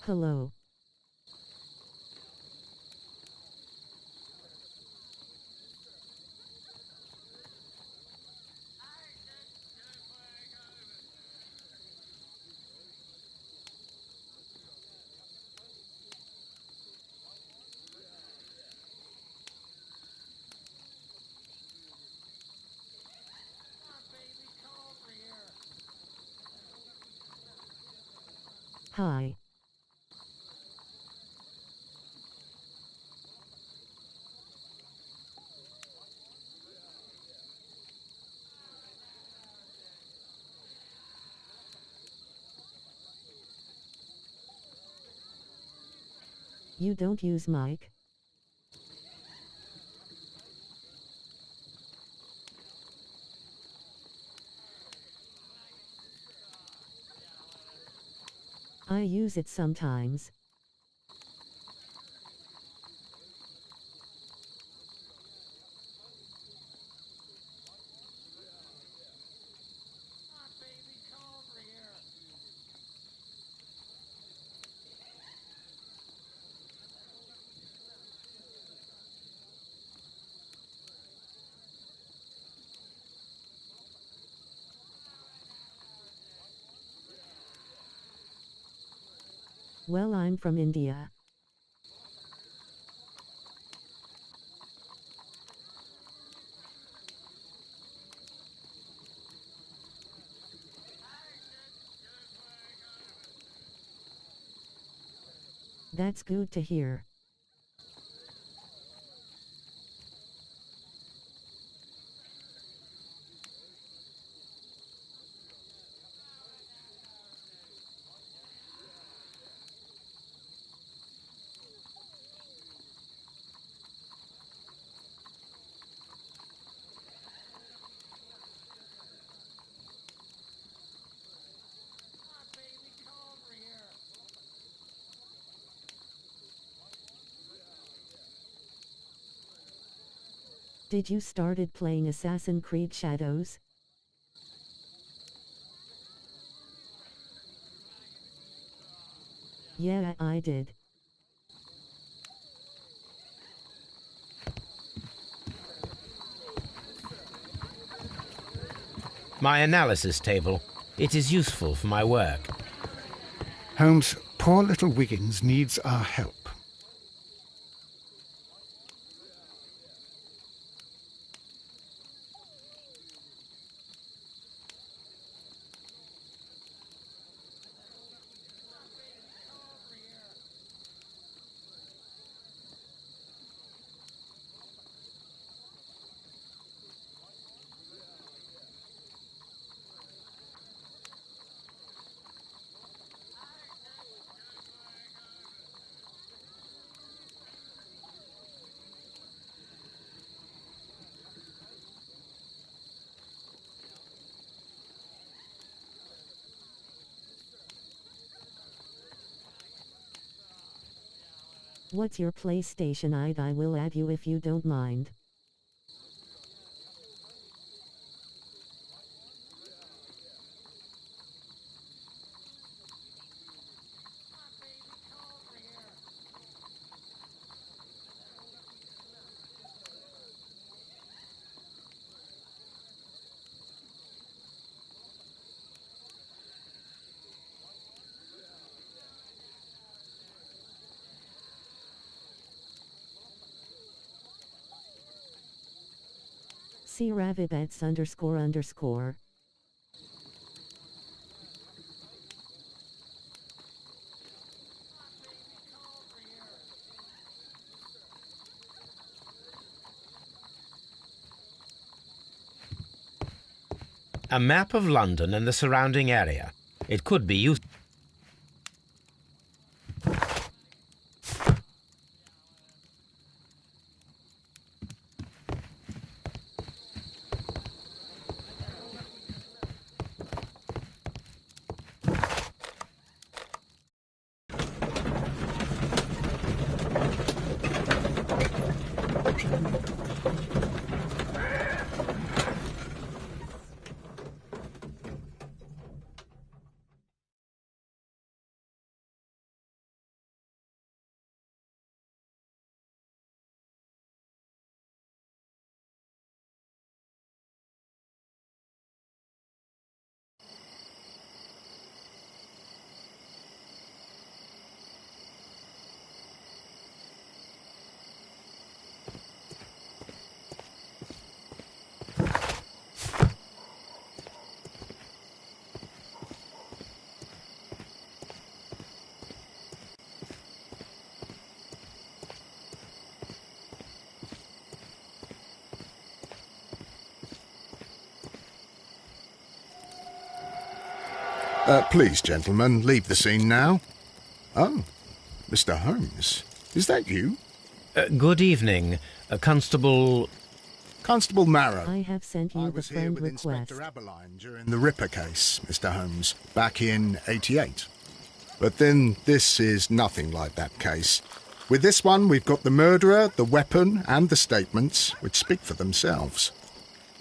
Hello. Hi. You don't use mic? I use it sometimes. Well, I'm from India. That's good to hear. Did you started playing Assassin's Creed Shadows? Yeah, I did. My analysis table. It is useful for my work. Holmes, poor little Wiggins needs our help. What's your PlayStation ID? I will add you if you don't mind. See ___. A map of London and the surrounding area. It could be useful. Please, gentlemen, leave the scene now. Oh, Mr. Holmes, is that you? Good evening, Constable... Constable Marrow. I have sent I you the was here friend with request. Inspector Aberline during the Ripper case, Mr. Holmes, back in '88. But then this is nothing like that case. With this one, we've got the murderer, the weapon, and the statements, which speak for themselves.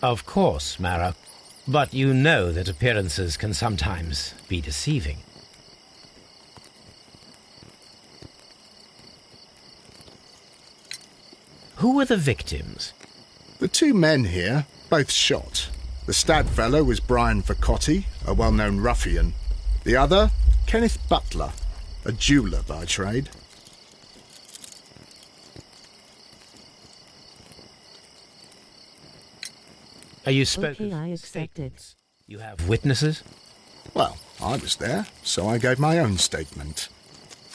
Of course, Marrow. But you know that appearances can sometimes be deceiving. Who were the victims? The two men here, both shot. The stabbed fellow was Brian Vercotti, a well-known ruffian. The other, Kenneth Butler, a jeweller by trade. Are you spoke Okay, of I accept it. statements? You have witnesses? Well, I was there, so I gave my own statement.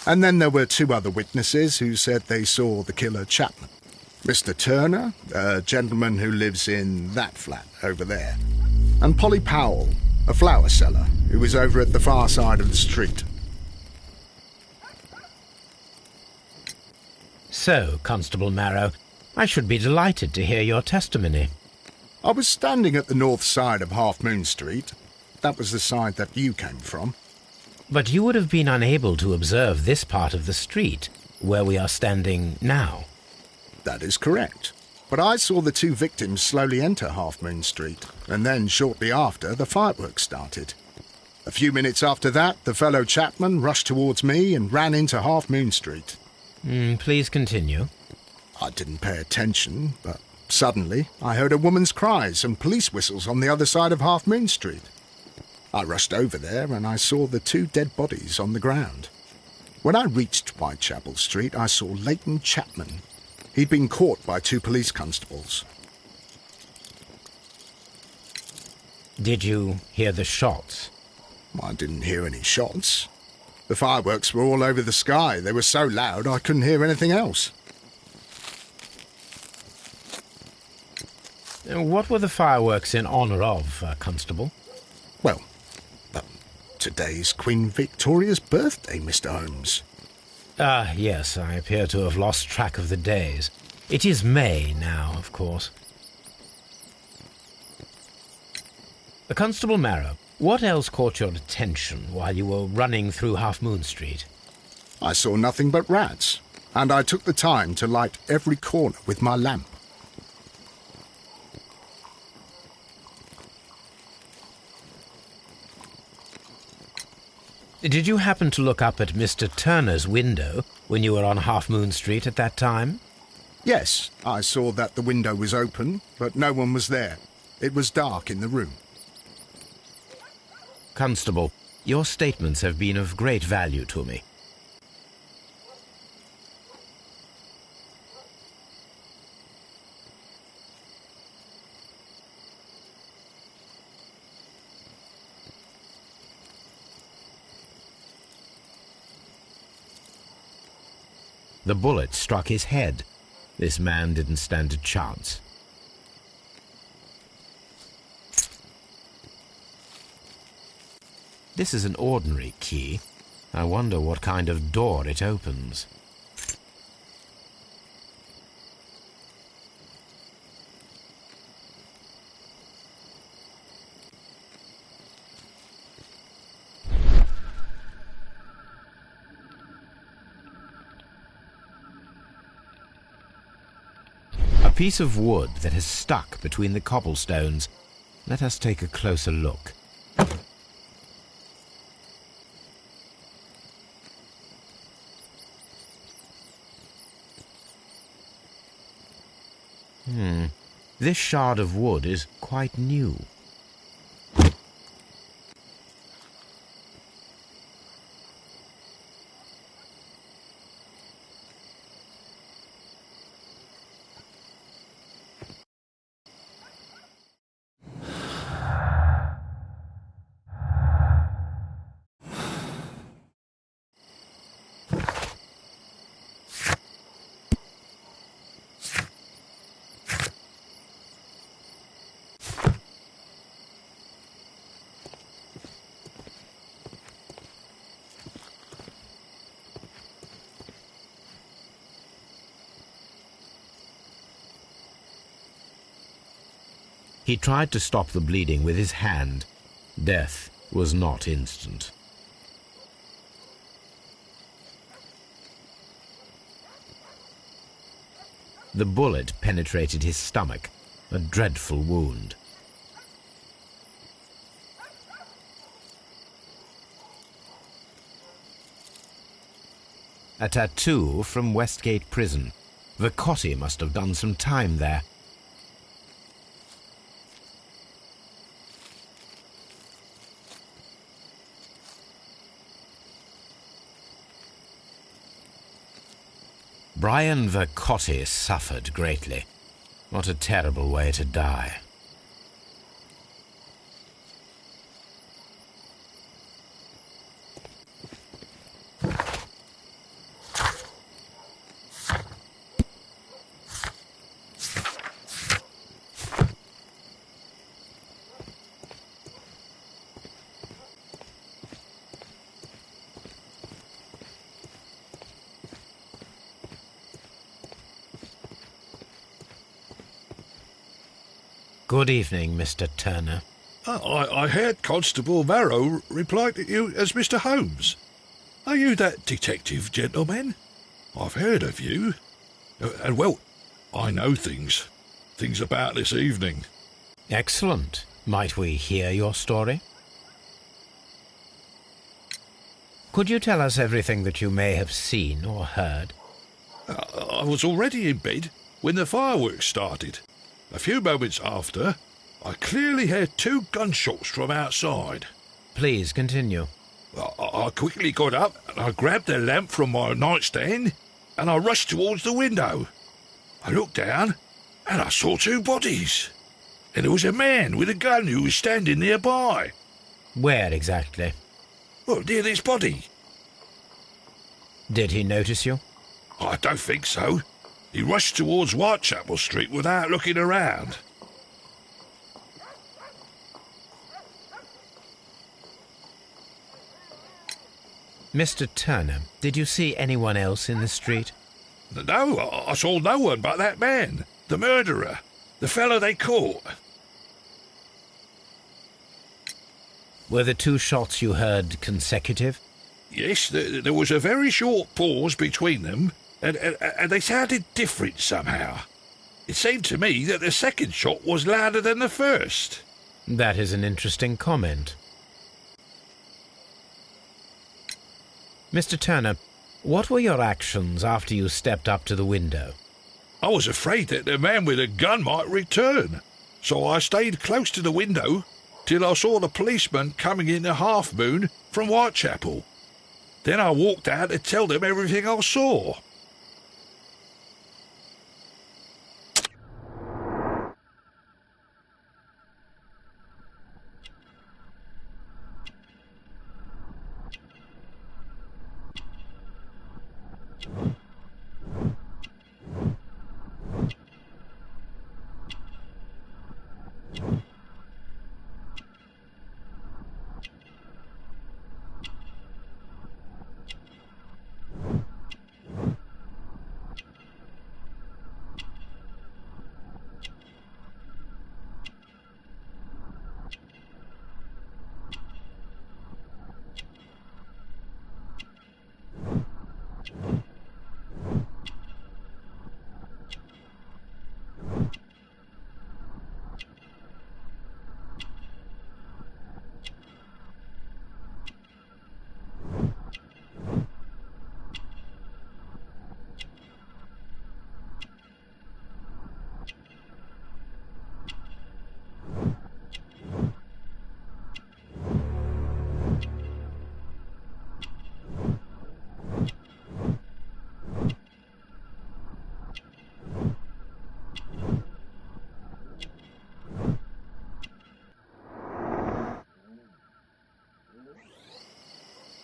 And then there were two other witnesses who said they saw the killer Chapman. Mr. Turner, a gentleman who lives in that flat over there. And Polly Powell, a flower seller, who was over at the far side of the street. So, Constable Marrow, I should be delighted to hear your testimony. I was standing at the north side of Half Moon Street. That was the side that you came from. But you would have been unable to observe this part of the street, where we are standing now. That is correct. But I saw the two victims slowly enter Half Moon Street, and then shortly after, the fireworks started. A few minutes after that, the fellow Chapman rushed towards me and ran into Half Moon Street. Please continue. I didn't pay attention, but suddenly I heard a woman's cries and police whistles on the other side of Half Moon Street. I rushed over there and I saw the two dead bodies on the ground. When I reached Whitechapel Street, I saw Leighton Chapman. He'd been caught by two police constables. Did you hear the shots? I didn't hear any shots. The fireworks were all over the sky. They were so loud I couldn't hear anything else. What were the fireworks in honour of, Constable? Well, today's Queen Victoria's birthday, Mr. Holmes. Ah, yes, I appear to have lost track of the days. It is May now, of course. Constable Marrow, what else caught your attention while you were running through Half Moon Street? I saw nothing but rats, and I took the time to light every corner with my lamp. Did you happen to look up at Mr. Turner's window when you were on Half Moon Street at that time? Yes, I saw that the window was open, but no one was there. It was dark in the room. Constable, your statements have been of great value to me. The bullet struck his head. This man didn't stand a chance. This is an ordinary key. I wonder what kind of door it opens. A piece of wood that has stuck between the cobblestones. Let us take a closer look. This shard of wood is quite new. He tried to stop the bleeding with his hand. Death was not instant. The bullet penetrated his stomach, a dreadful wound. A tattoo from Westgate Prison. Vacotti must have done some time there. Brian Vacotti suffered greatly. What a terrible way to die. Good evening, Mr. Turner. I heard Constable Marrow reply to you as Mr. Holmes. Are you that detective gentleman? I've heard of you. And, well, I know things about this evening. Excellent. Might we hear your story? Could you tell us everything that you may have seen or heard? I was already in bed when the fireworks started. A few moments after, I clearly heard 2 gunshots from outside. Please continue. I quickly got up and I grabbed the lamp from my nightstand and I rushed towards the window. I looked down and I saw 2 bodies. And there was a man with a gun who was standing nearby. Where exactly? Well, near this body. Did he notice you? I don't think so. He rushed towards Whitechapel Street without looking around. Mr. Turner, did you see anyone else in the street? No, I saw no one but that man, the murderer, the fellow they caught. Were the 2 shots you heard consecutive? Yes, there was a very short pause between them, and they sounded different somehow. It seemed to me that the second shot was louder than the first. That is an interesting comment. Mr. Turner, what were your actions after you stepped up to the window? I was afraid that the man with a gun might return, so I stayed close to the window till I saw the policeman coming in the Half Moon from Whitechapel. Then I walked out to tell them everything I saw.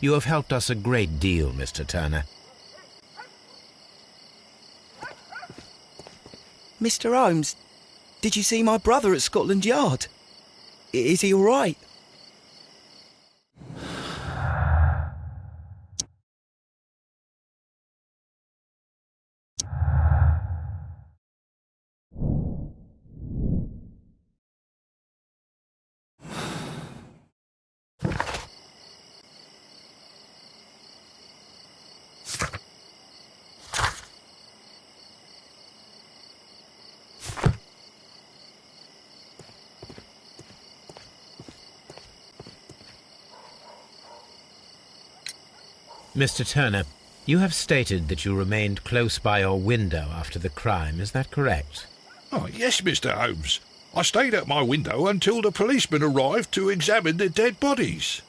You have helped us a great deal, Mr. Turner. Mr. Holmes, did you see my brother at Scotland Yard? Is he all right? Mr. Turner, you have stated that you remained close by your window after the crime. Is that correct? Oh, yes, Mr. Holmes. I stayed at my window until the policeman arrived to examine the dead bodies.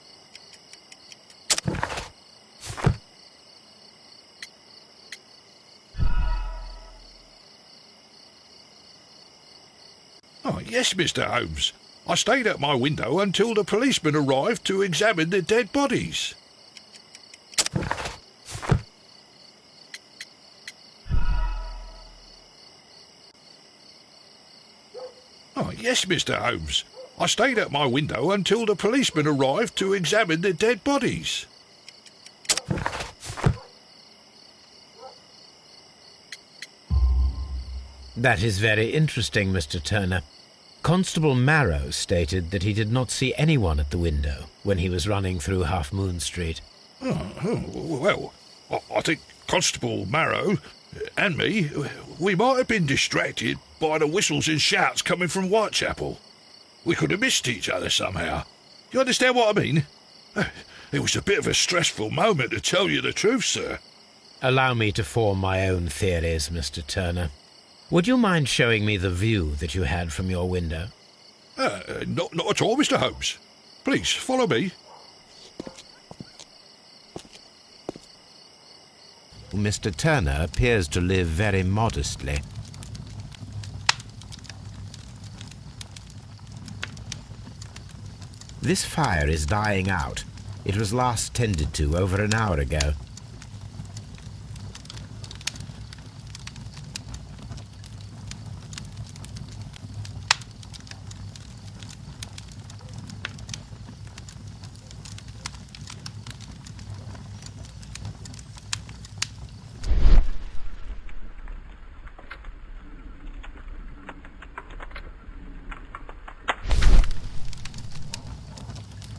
Oh, yes, Mr. Holmes. I stayed at my window until the policeman arrived to examine the dead bodies. Oh, yes, Mr. Holmes. I stayed at my window until the policeman arrived to examine the dead bodies. That is very interesting, Mr. Turner. Constable Marrow stated that he did not see anyone at the window when he was running through Half Moon Street. Well, I think Constable Marrow and me, we might have been distracted by the whistles and shouts coming from Whitechapel. We could have missed each other somehow. You understand what I mean? It was a bit of a stressful moment, to tell you the truth, sir. Allow me to form my own theories, Mr. Turner. Would you mind showing me the view that you had from your window? Not at all, Mr. Holmes. Please, follow me. Mr. Turner appears to live very modestly. This fire is dying out. It was last tended to over an hour ago.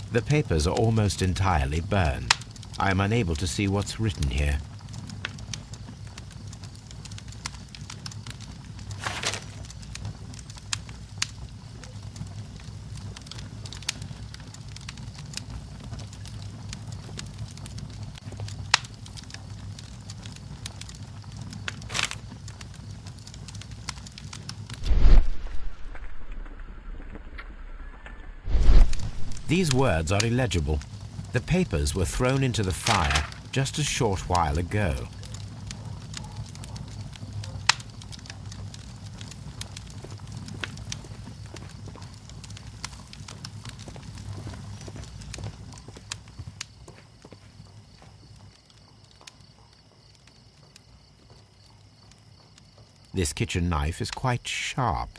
The papers are almost entirely burned. I am unable to see what's written here. These words are illegible. The papers were thrown into the fire just a short while ago. This kitchen knife is quite sharp.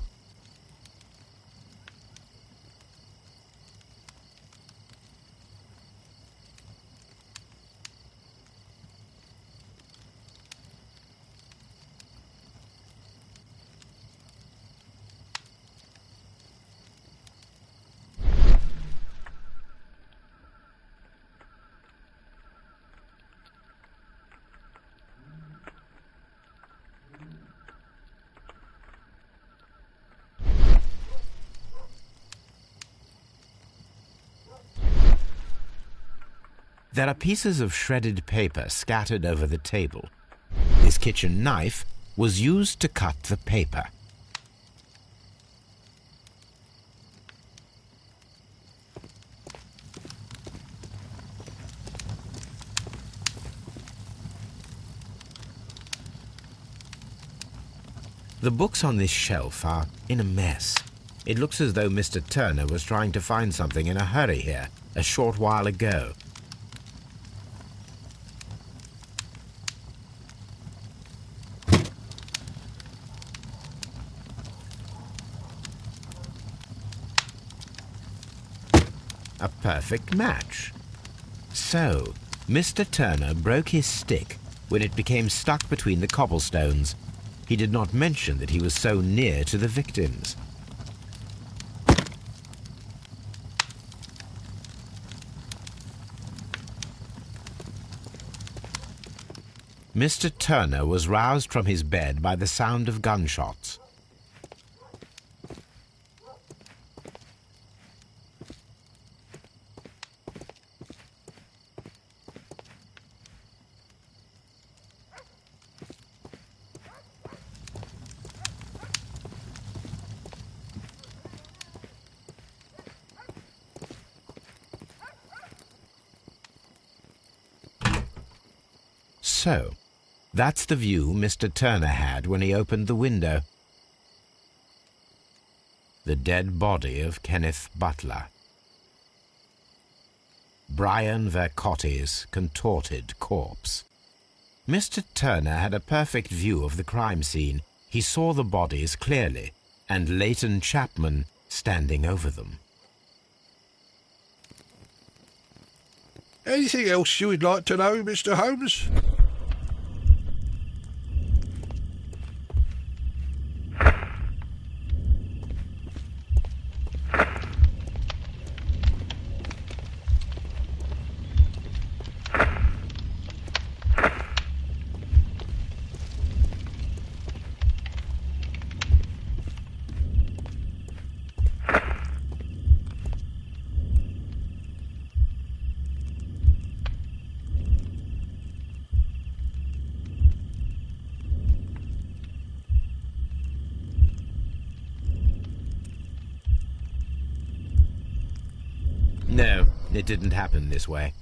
There are pieces of shredded paper scattered over the table. This kitchen knife was used to cut the paper. The books on this shelf are in a mess. It looks as though Mr. Turner was trying to find something in a hurry here a short while ago. A perfect match. So, Mr. Turner broke his stick when it became stuck between the cobblestones. He did not mention that he was so near to the victims. Mr. Turner was roused from his bed by the sound of gunshots. so. That's the view Mr. Turner had when he opened the window. The dead body of Kenneth Butler. Brian Vercotti's contorted corpse. Mr. Turner had a perfect view of the crime scene. He saw the bodies clearly, and Leighton Chapman standing over them. Anything else you would like to know, Mr. Holmes? No, it didn't happen this way.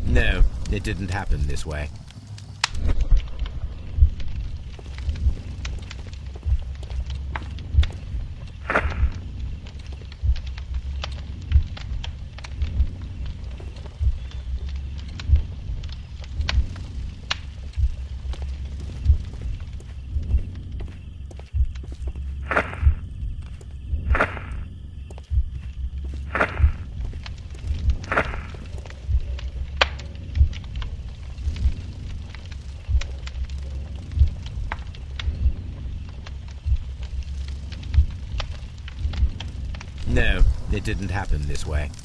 No, it didn't happen this way. No, it didn't happen this way.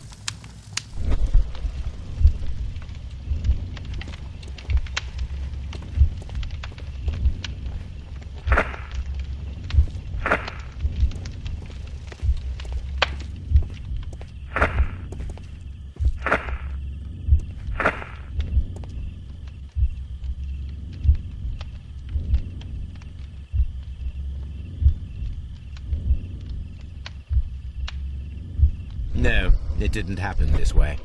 No, it didn't happen this way.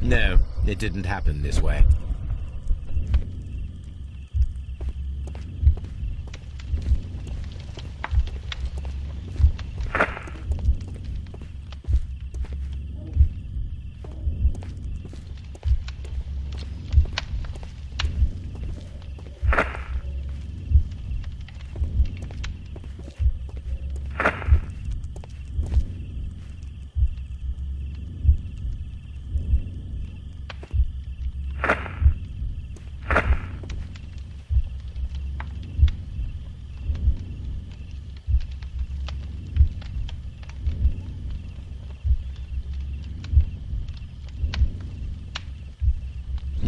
No, it didn't happen this way. Mr. Holmes, did you see my brother at Scotland Yard? Is he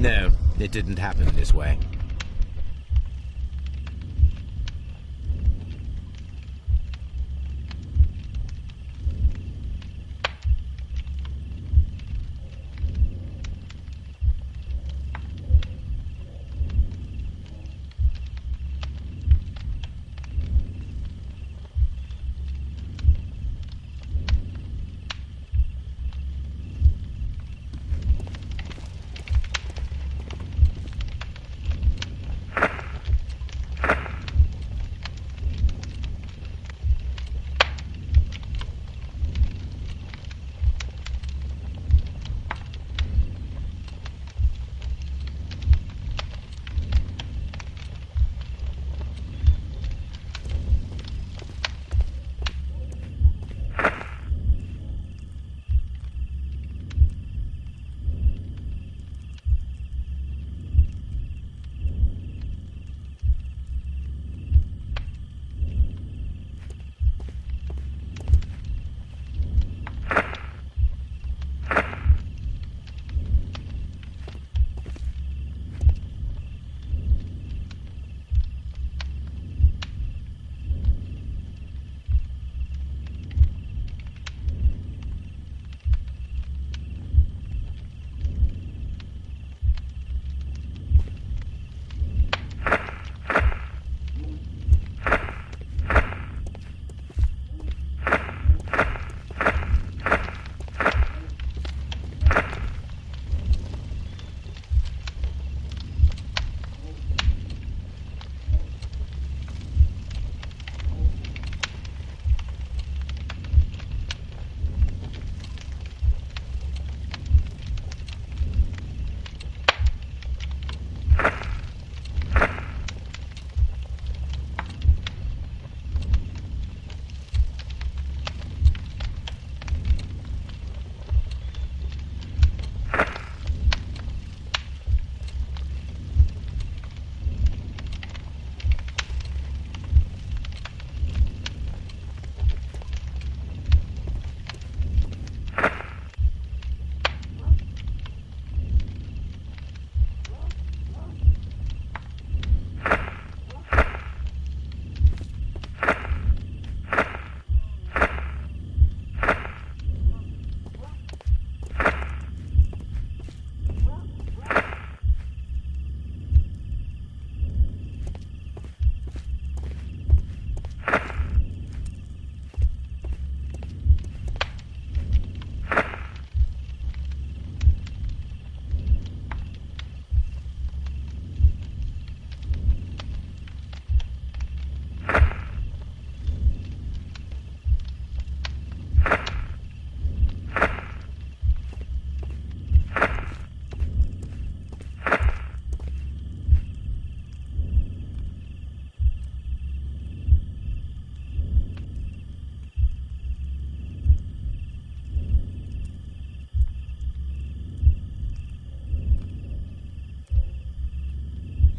No, it didn't happen this way.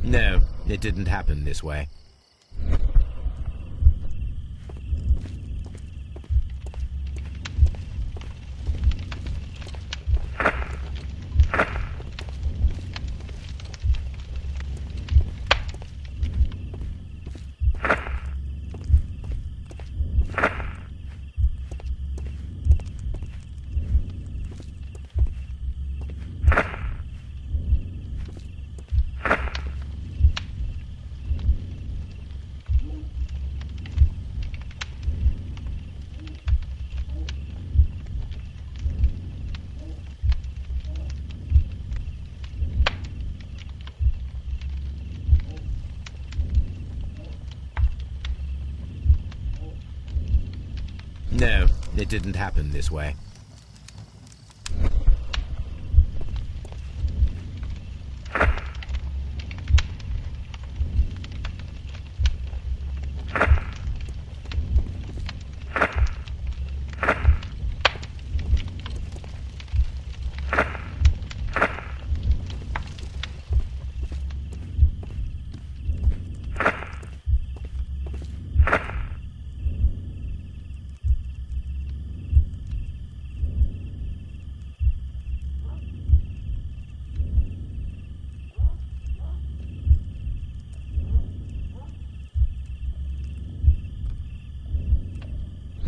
No, it didn't happen this way. No, it didn't happen this way.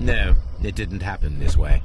No, it didn't happen this way.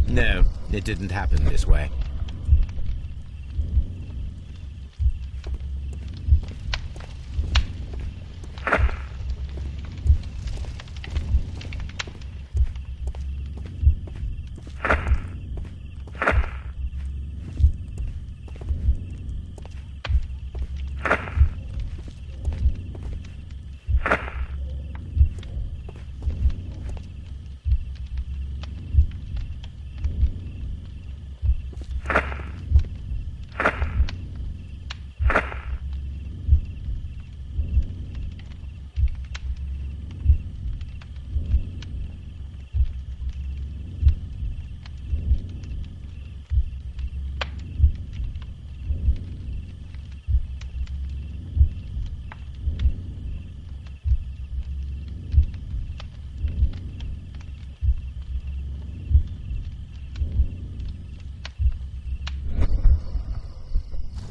No, it didn't happen this way.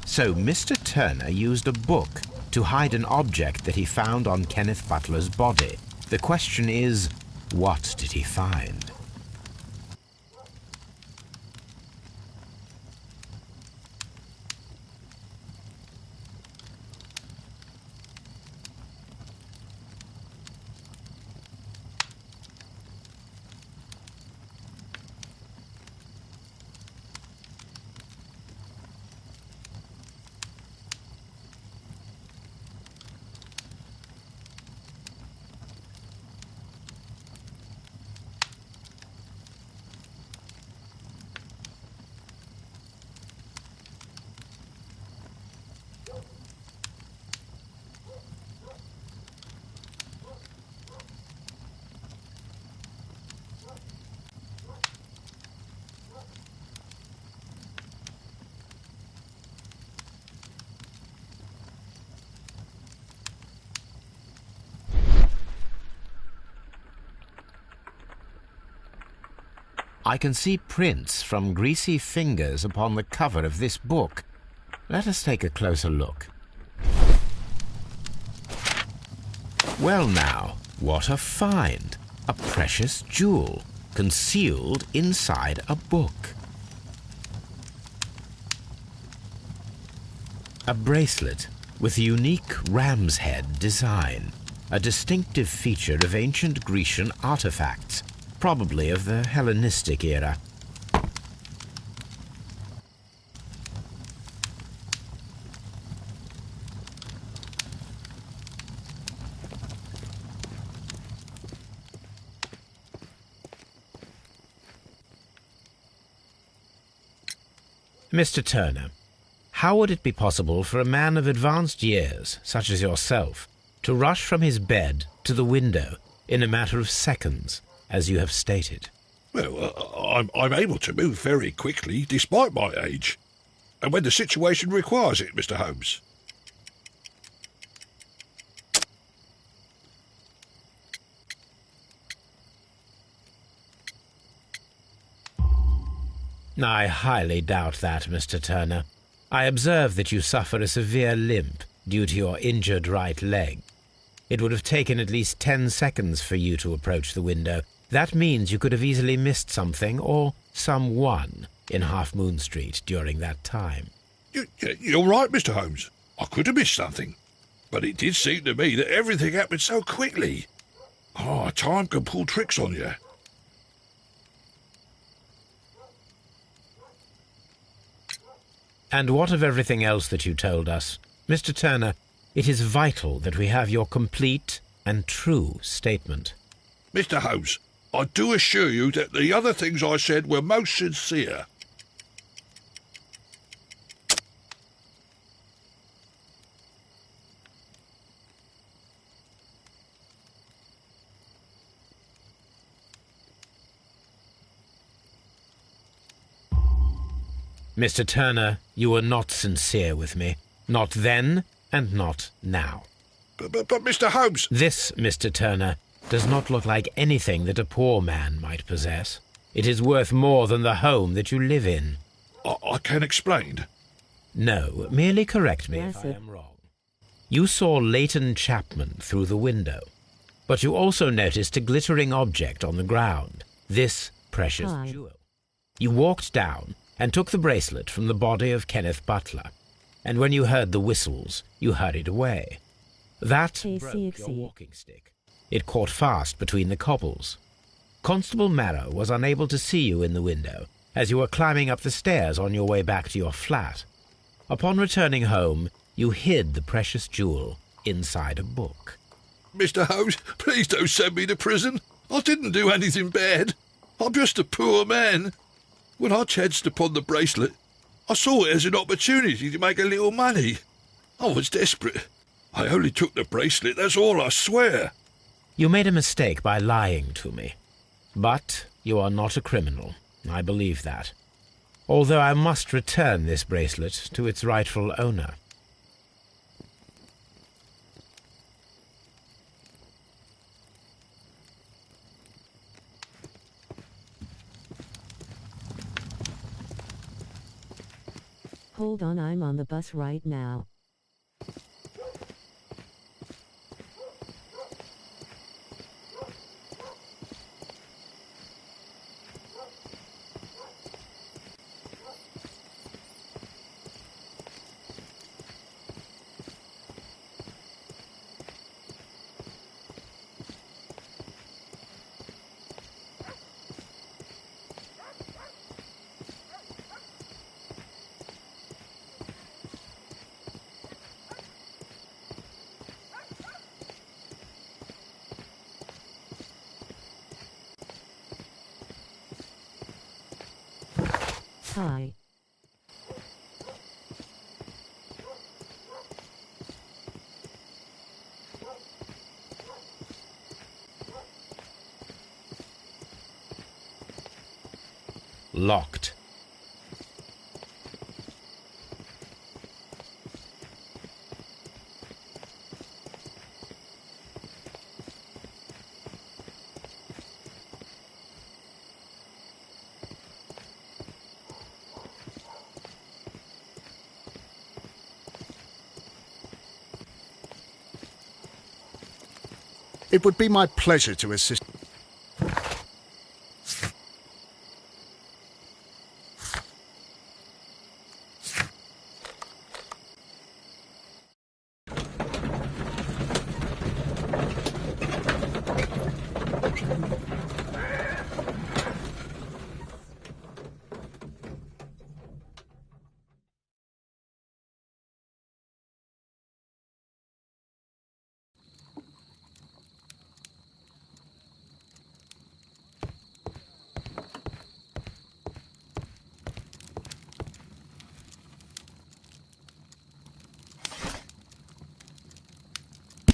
So Mr. Turner used a book to hide an object that he found on Kenneth Butler's body. The question is, what did he find? I can see prints from greasy fingers upon the cover of this book. Let us take a closer look. Well now, what a find! A precious jewel, concealed inside a book. A bracelet with a unique ram's head design, a distinctive feature of ancient Grecian artifacts, probably of the Hellenistic era. Mr. Turner, how would it be possible for a man of advanced years, such as yourself, to rush from his bed to the window in a matter of seconds, as you have stated? Well, I'm able to move very quickly, despite my age. And when the situation requires it, Mr. Holmes. I highly doubt that, Mr. Turner. I observe that you suffer a severe limp due to your injured right leg. It would have taken at least 10 seconds for you to approach the window. That means you could have easily missed something or someone in Half Moon Street during that time. You're right, Mr. Holmes. I could have missed something. But it did seem to me that everything happened so quickly. Time can pull tricks on you. And what of everything else that you told us? Mr. Turner, it is vital that we have your complete and true statement. Mr. Holmes, I do assure you that the other things I said were most sincere. Mr. Turner, you were not sincere with me. Not then, and not now. But Mr. Holmes... This, Mr. Turner, does not look like anything that a poor man might possess. It is worth more than the home that you live in. I can explain. No, merely correct me Yes, if sir. I am wrong. You saw Leighton Chapman through the window, but you also noticed a glittering object on the ground, this precious Hi. jewel. You walked down and took the bracelet from the body of Kenneth Butler, and when you heard the whistles, you hurried away. That broke your KCXE. walking stick. It caught fast between the cobbles. Constable Marrow was unable to see you in the window as you were climbing up the stairs on your way back to your flat. Upon returning home, you hid the precious jewel inside a book. Mr. Holmes, please don't send me to prison. I didn't do anything bad. I'm just a poor man. When I chanced upon the bracelet, I saw it as an opportunity to make a little money. I was desperate. I only took the bracelet, that's all, I swear. You made a mistake by lying to me. But you are not a criminal. I believe that. Although I must return this bracelet to its rightful owner. Hold on, I'm on the bus right now. Hi. Locked. It would be my pleasure to assist.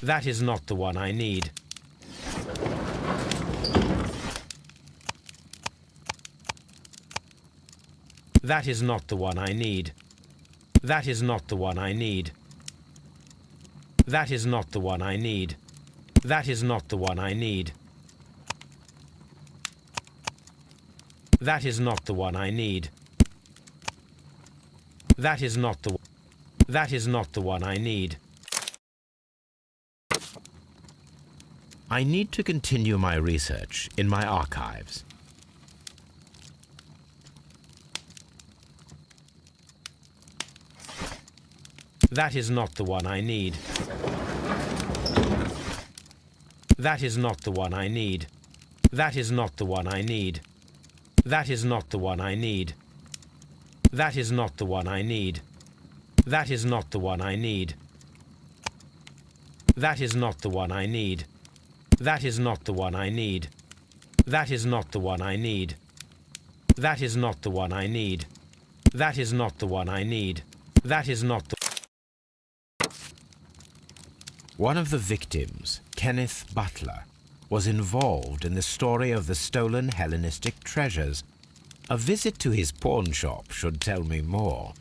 That is not the one I need. That is not the one I need. That is not the one I need. That is not the one I need. That is not the one I need. That is not the one I need. That is not the That is not the one I need. I need to continue my research in my archives. That is not the one I need. That is not the one I need. That is not the one I need. That is not the one I need. That is not the one I need. That is not the one I need. That is not the one I need. That is not the one I need. That is not the one I need. That is not the one I need. That is not the one I need. That is not the... One of the victims, Kenneth Butler, was involved in the story of the stolen Hellenistic treasures. A visit to his pawn shop should tell me more.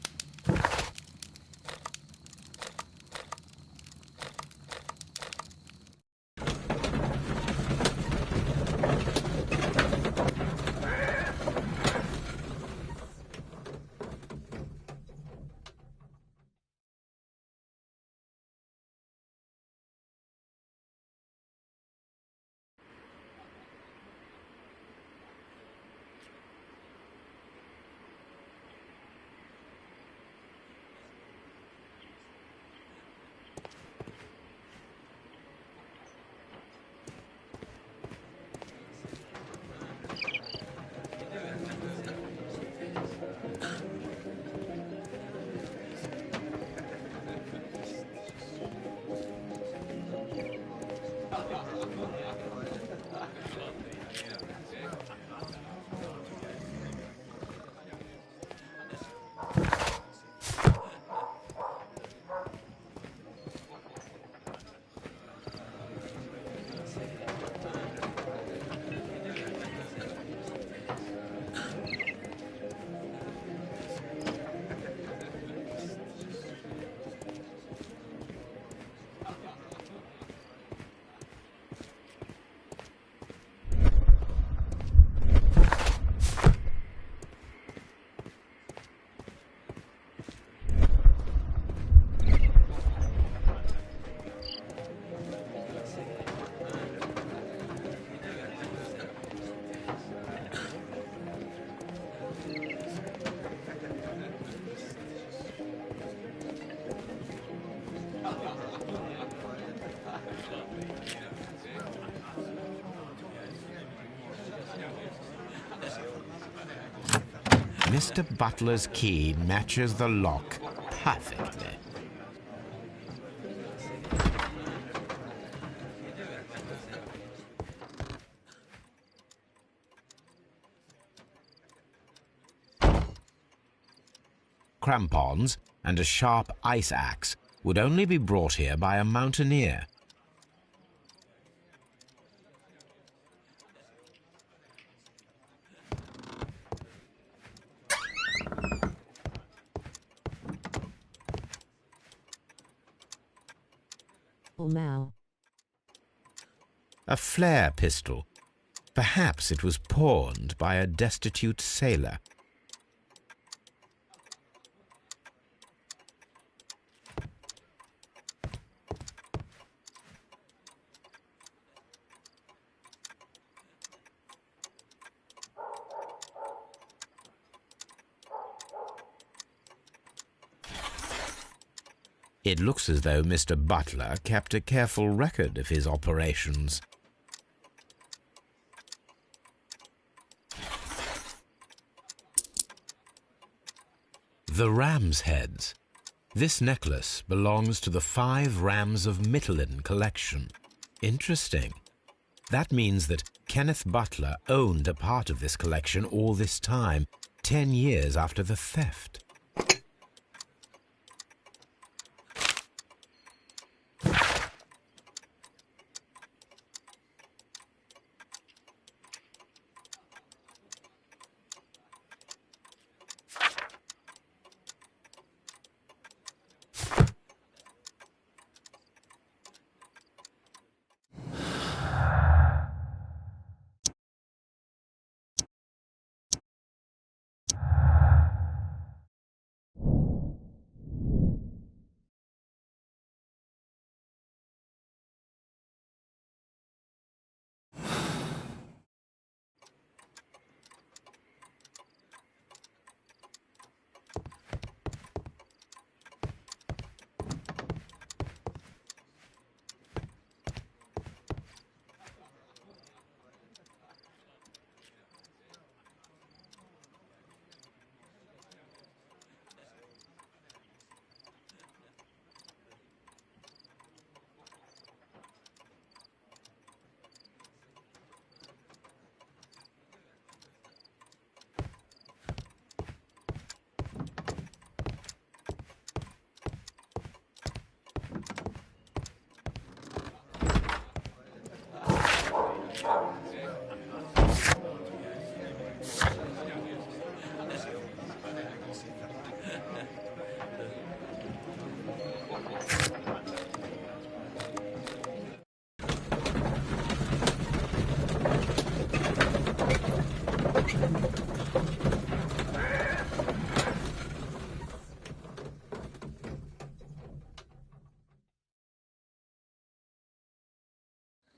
Mr. Butler's key matches the lock perfectly. Crampons and a sharp ice axe would only be brought here by a mountaineer. Oh, now. A flare pistol. Perhaps it was pawned by a destitute sailor. It looks as though Mr. Butler kept a careful record of his operations. The ram's heads. This necklace belongs to the 5 rams of Mittelin collection. Interesting. That means that Kenneth Butler owned a part of this collection all this time, 10 years after the theft.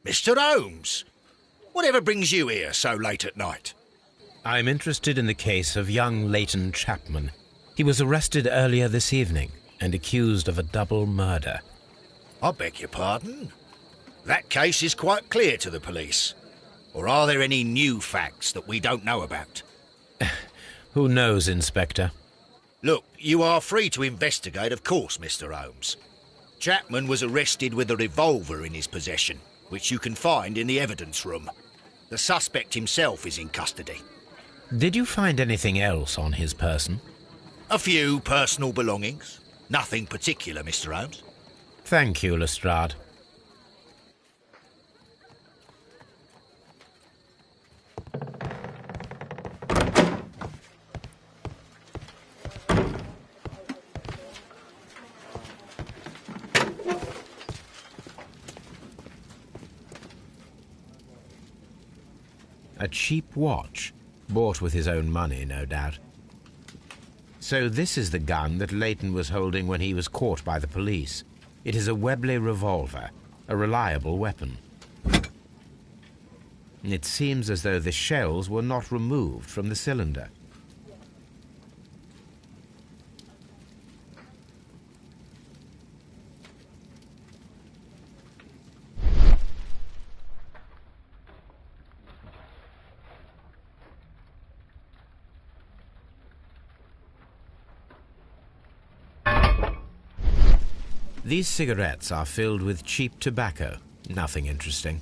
Mr. Holmes, whatever brings you here so late at night? I'm interested in the case of young Leighton Chapman. He was arrested earlier this evening and accused of a double murder. I beg your pardon? That case is quite clear to the police. Or are there any new facts that we don't know about? Who knows, Inspector? Look, you are free to investigate, of course, Mr. Holmes. Chapman was arrested with a revolver in his possession, which you can find in the evidence room. The suspect himself is in custody. Did you find anything else on his person? A few personal belongings. Nothing particular, Mr. Holmes. Thank you, Lestrade. A cheap watch, bought with his own money, no doubt. So this is the gun that Leighton was holding when he was caught by the police. It is a Webley revolver, a reliable weapon. It seems as though the shells were not removed from the cylinder. These cigarettes are filled with cheap tobacco. Nothing interesting.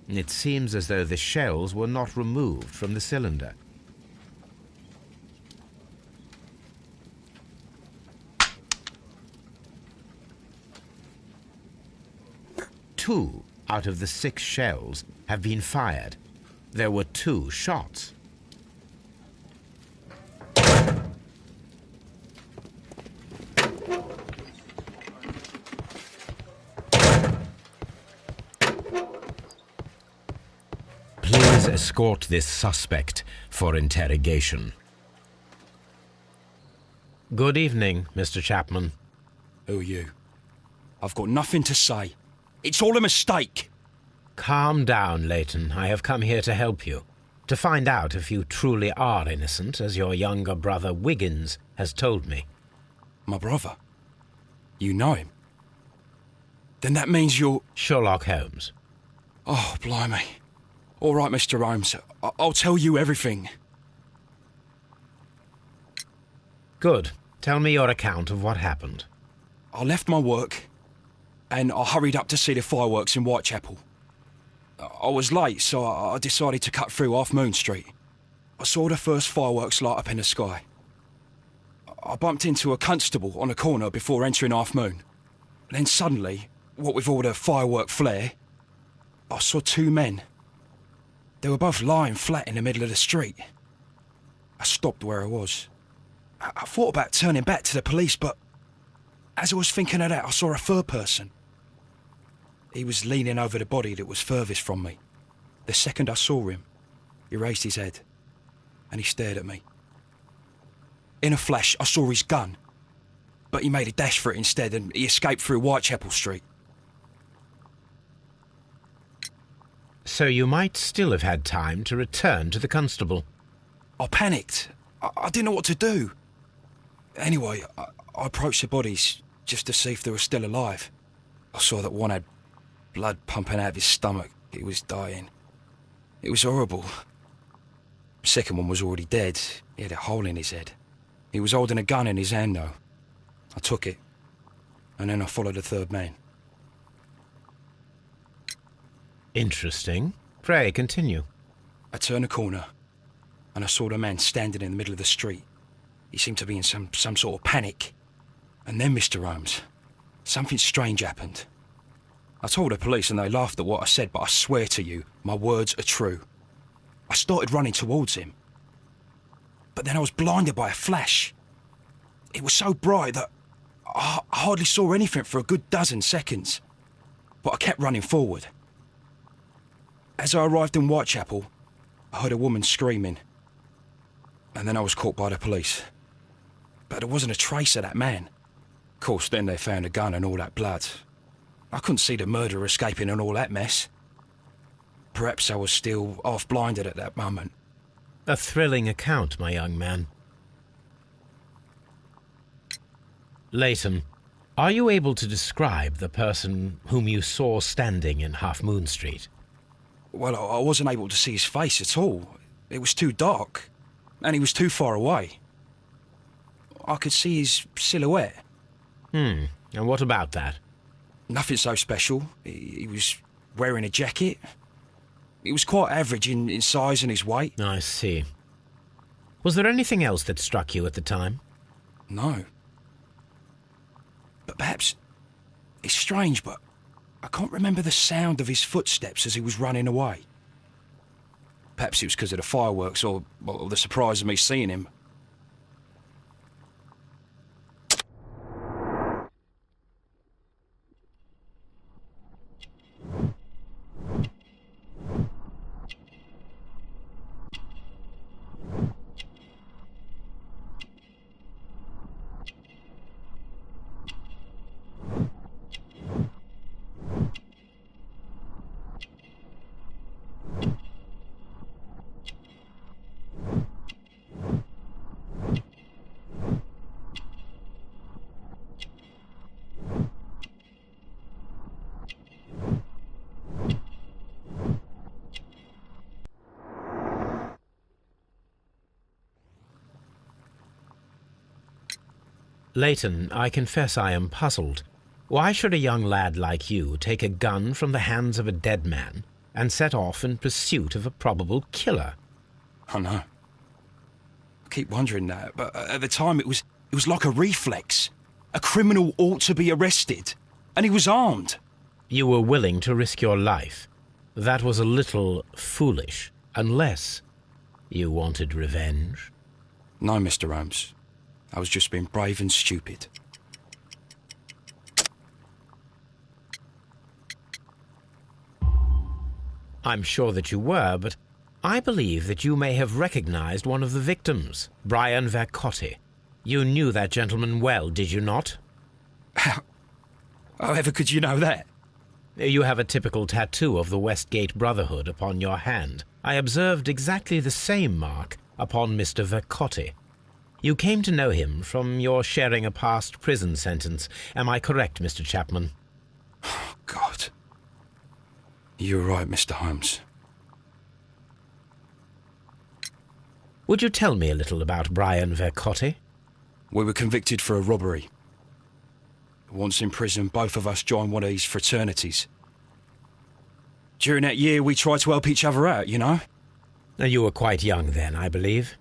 It seems as though the shells were not removed from the cylinder. Two out of the 6 shells have been fired. There were 2 shots. Please escort this suspect for interrogation. Good evening, Mr. Chapman. Who are you? I've got nothing to say. It's all a mistake. Calm down, Leighton. I have come here to help you. To find out if you truly are innocent, as your younger brother Wiggins has told me. My brother? You know him? Then that means you're... Sherlock Holmes. Oh, blimey. All right, Mr. Holmes. I'll tell you everything. Good. Tell me your account of what happened. I left my work and I hurried up to see the fireworks in Whitechapel. I was late, so I decided to cut through Half Moon Street. I saw the first fireworks light up in the sky. I bumped into a constable on a corner before entering Half Moon. Then suddenly, what with all the firework flare, I saw 2 men. They were both lying flat in the middle of the street. I stopped where I was. I thought about turning back to the police, but as I was thinking of that, I saw a third person. He was leaning over the body that was furthest from me. The second I saw him, he raised his head and he stared at me. In a flash, I saw his gun, but he made a dash for it instead and he escaped through Whitechapel Street. So you might still have had time to return to the constable. I panicked. I didn't know what to do. Anyway, I approached the bodies just to see if they were still alive. I saw that one had blood pumping out of his stomach. He was dying. It was horrible. The second one was already dead. He had a hole in his head. He was holding a gun in his hand, though. I took it, and then I followed the third man. Interesting. Pray, continue. I turned a corner, and I saw the man standing in the middle of the street. He seemed to be in some sort of panic. And then, Mr. Holmes, something strange happened. I told the police and they laughed at what I said, but I swear to you, my words are true. I started running towards him. But then I was blinded by a flash. It was so bright that I hardly saw anything for a good dozen seconds. But I kept running forward. As I arrived in Whitechapel, I heard a woman screaming. And then I was caught by the police. But there wasn't a trace of that man. Of course, then they found a gun and all that blood. I couldn't see the murderer escaping and all that mess. Perhaps I was still half-blinded at that moment. A thrilling account, my young man. Leighton, are you able to describe the person whom you saw standing in Half Moon Street? Well, I wasn't able to see his face at all. It was too dark, and he was too far away. I could see his silhouette. And what about that? Nothing so special. He was wearing a jacket. He was quite average in size and his weight. I see. Was there anything else that struck you at the time? No. But perhaps... It's strange, but I can't remember the sound of his footsteps as he was running away. Perhaps it was because of the fireworks or the surprise of me seeing him. Leighton, I confess I am puzzled. Why should a young lad like you take a gun from the hands of a dead man and set off in pursuit of a probable killer? I know. I keep wondering that, but at the time it was like a reflex. A criminal ought to be arrested, and he was armed. You were willing to risk your life. That was a little foolish, unless you wanted revenge. No, Mr. Holmes. I was just being brave and stupid. I'm sure that you were, but I believe that you may have recognized one of the victims, Brian Vercotti. You knew that gentleman well, did you not? However could you know that? You have a typical tattoo of the Westgate Brotherhood upon your hand. I observed exactly the same mark upon Mr. Vercotti. You came to know him from your sharing a past prison sentence. Am I correct, Mr. Chapman? Oh, God. You're right, Mr. Holmes. Would you tell me a little about Brian Vercotti? We were convicted for a robbery. Once in prison, both of us joined one of these fraternities. During that year, we tried to help each other out, you know? You were quite young then, I believe.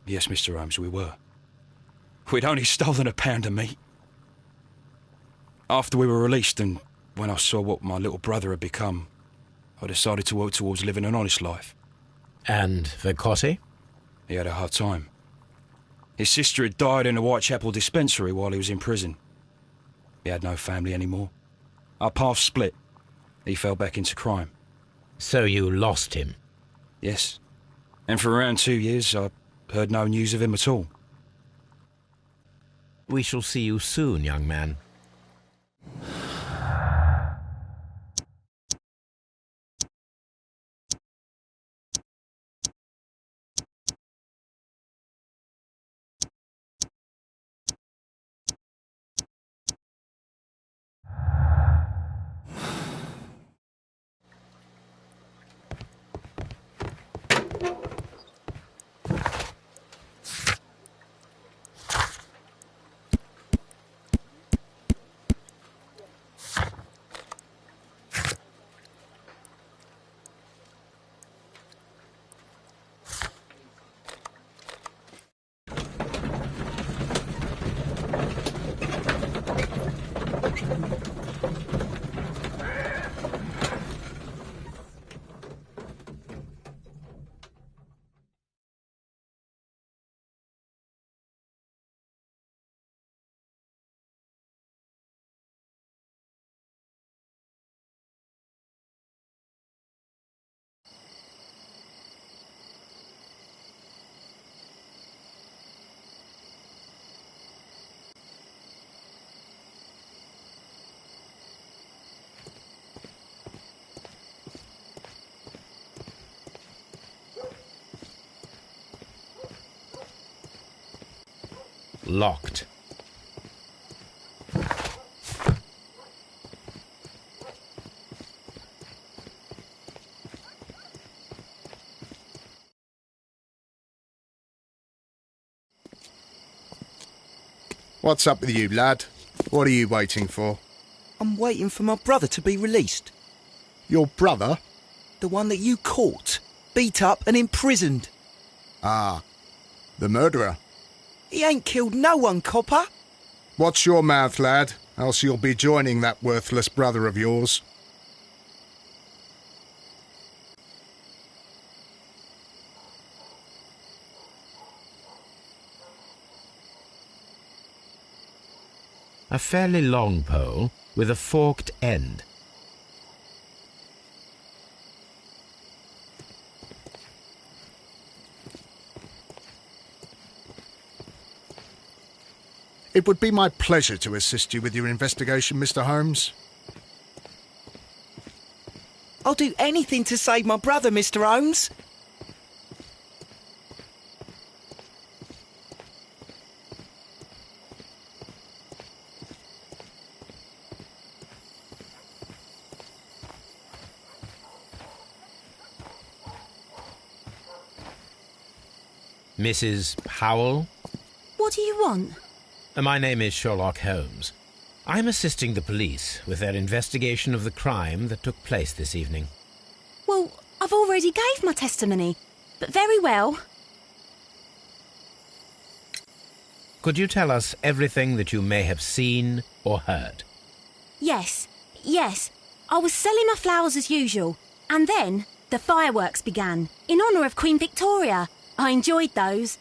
Yes, Mr. Holmes, we were. We'd only stolen a pound of meat. After we were released, and when I saw what my little brother had become, I decided to work towards living an honest life. And Vercotti? He had a hard time. His sister had died in a Whitechapel dispensary while he was in prison. He had no family anymore. Our paths split. He fell back into crime. So you lost him? Yes. And for around 2 years, I heard no news of him at all. We shall see you soon, young man. locked. What's up with you, lad? What are you waiting for? I'm waiting for my brother to be released. Your brother? The one that you caught, beat up and imprisoned. Ah, the murderer. He ain't killed no one, copper. Watch your mouth, lad, else you'll be joining that worthless brother of yours. A fairly long pole with a forked end. It would be my pleasure to assist you with your investigation, Mr. Holmes. I'll do anything to save my brother, Mr. Holmes. Mrs. Powell? What do you want? My name is Sherlock Holmes. I'm assisting the police with their investigation of the crime that took place this evening. Well, I've already gave my testimony, but very well. Could you tell us everything that you may have seen or heard? Yes. I was selling my flowers as usual, and then the fireworks began, in honour of Queen Victoria. I enjoyed those.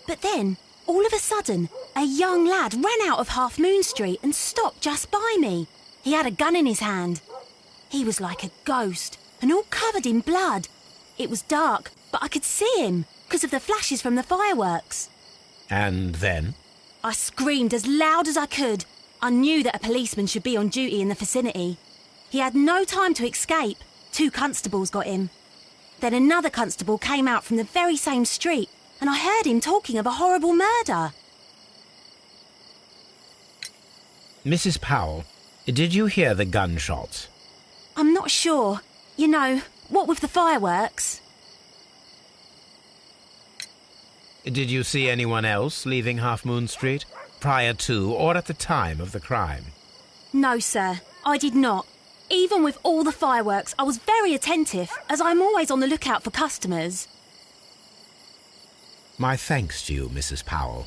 But then, all of a sudden, a young lad ran out of Half Moon Street and stopped just by me. He had a gun in his hand. He was like a ghost, and all covered in blood. It was dark, but I could see him, because of the flashes from the fireworks. And then? I screamed as loud as I could. I knew that a policeman should be on duty in the vicinity. He had no time to escape. 2 constables got him. Then another constable came out from the very same street, and I heard him talking of a horrible murder. Mrs. Powell, did you hear the gunshots? I'm not sure. You know, what with the fireworks? Did you see anyone else leaving Half Moon Street, prior to or at the time of the crime? No, sir, I did not. Even with all the fireworks, I was very attentive, as I'm always on the lookout for customers. My thanks to you, Mrs. Powell.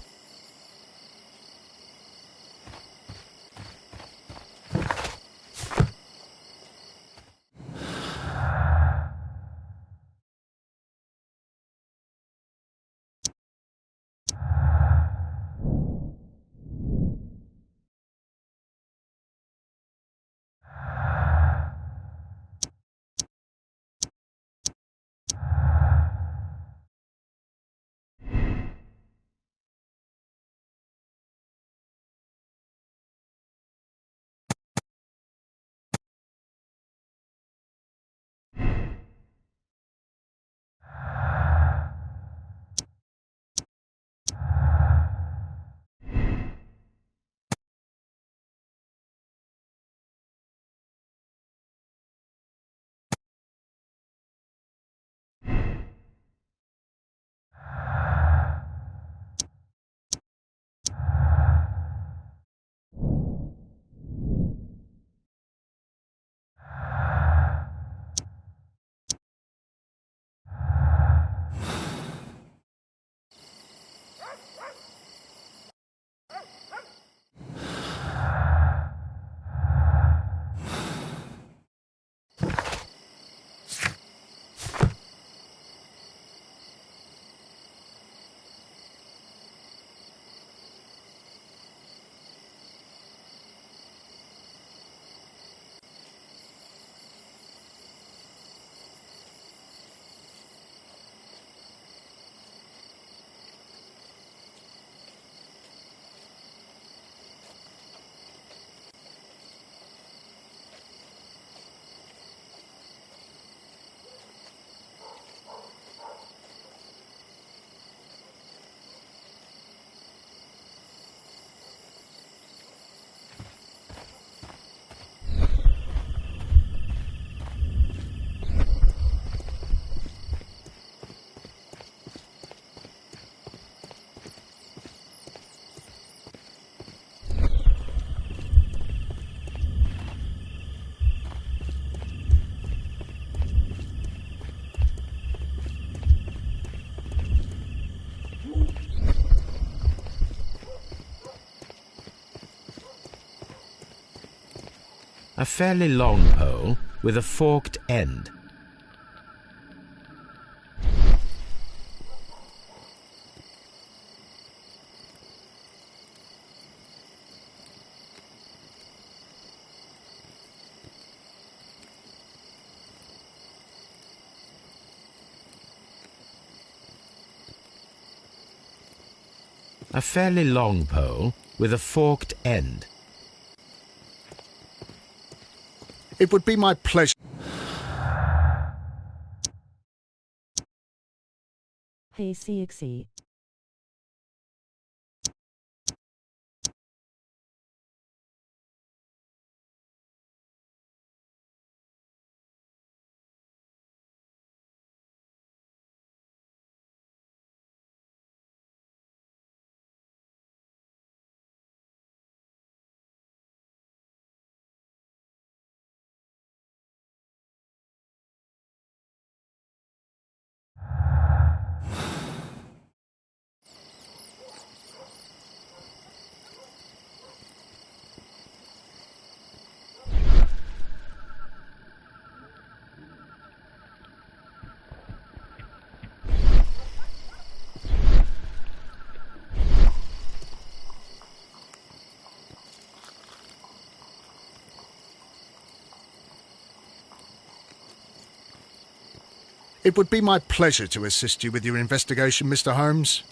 A fairly long pole with a forked end. A fairly long pole with a forked end. It would be my pleasure. Hey CXC. It would be my pleasure to assist you with your investigation, Mr. Holmes.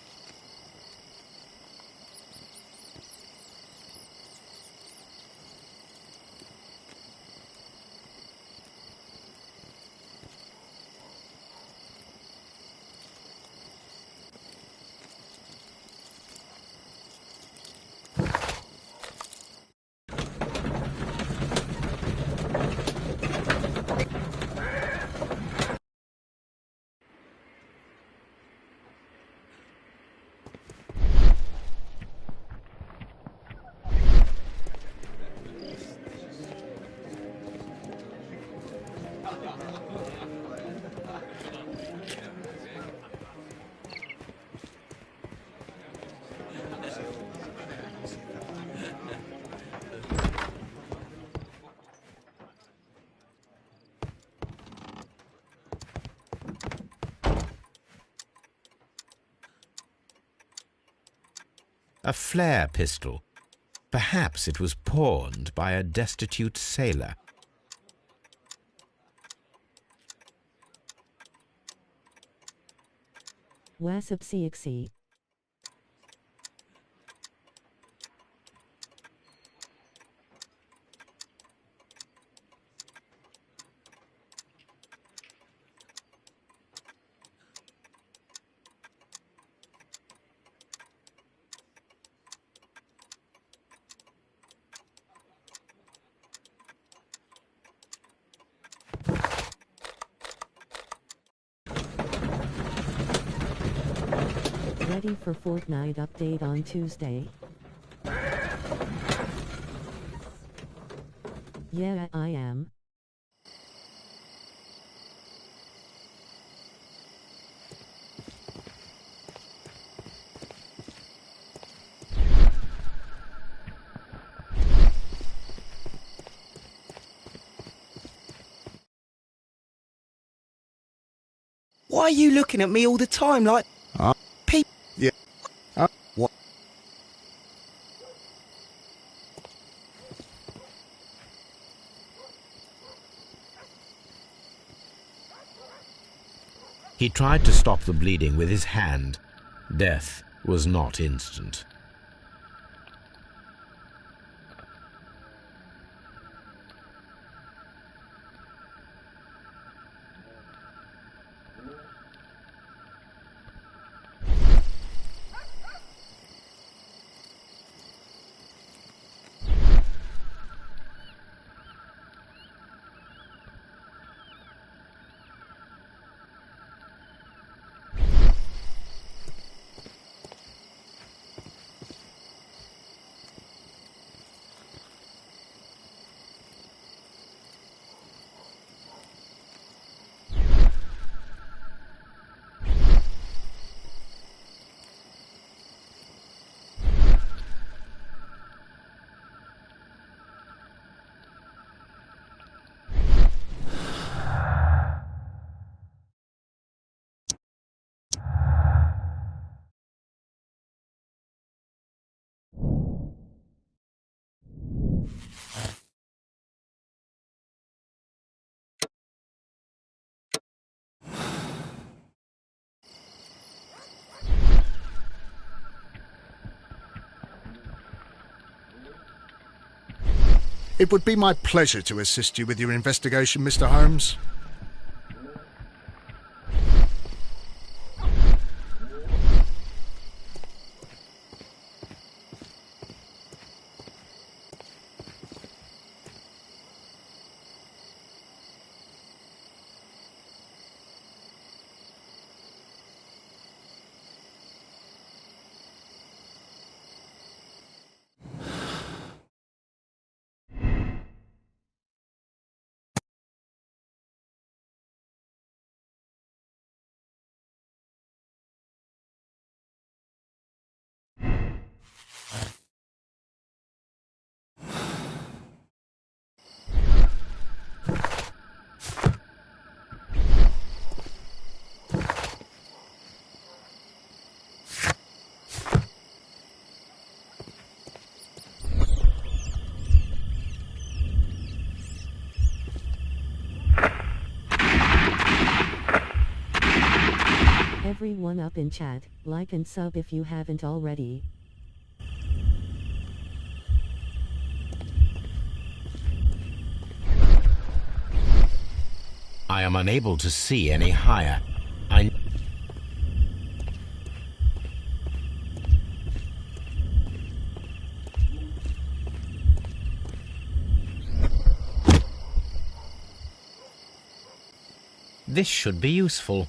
A flare pistol. Perhaps it was pawned by a destitute sailor. Wasp CXC. Ready for Fortnite update on Tuesday? Yeah, I am. Why are you looking at me all the time like... people? Yeah. What? He tried to stop the bleeding with his hand. Death was not instant. It would be my pleasure to assist you with your investigation, Mr. Holmes. Everyone up in chat, like and sub if you haven't already. I am unable to see any higher. I... This should be useful.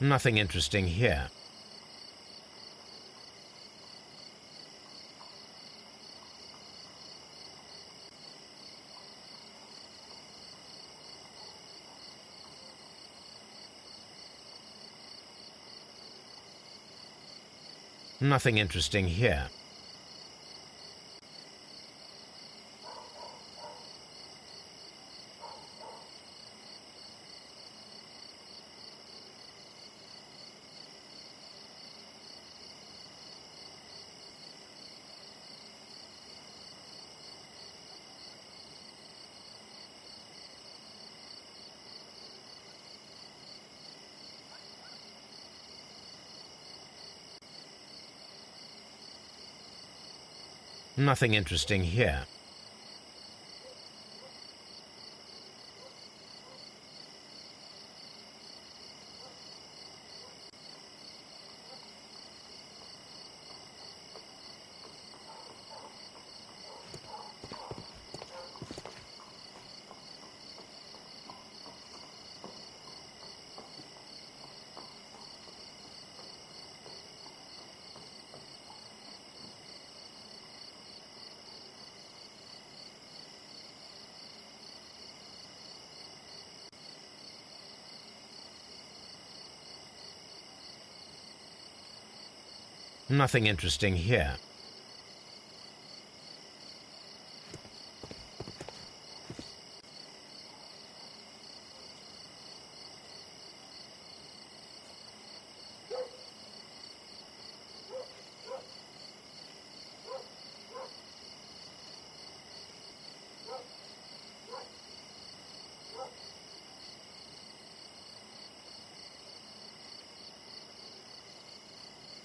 Nothing interesting here. Nothing interesting here. Nothing interesting here. Nothing interesting here.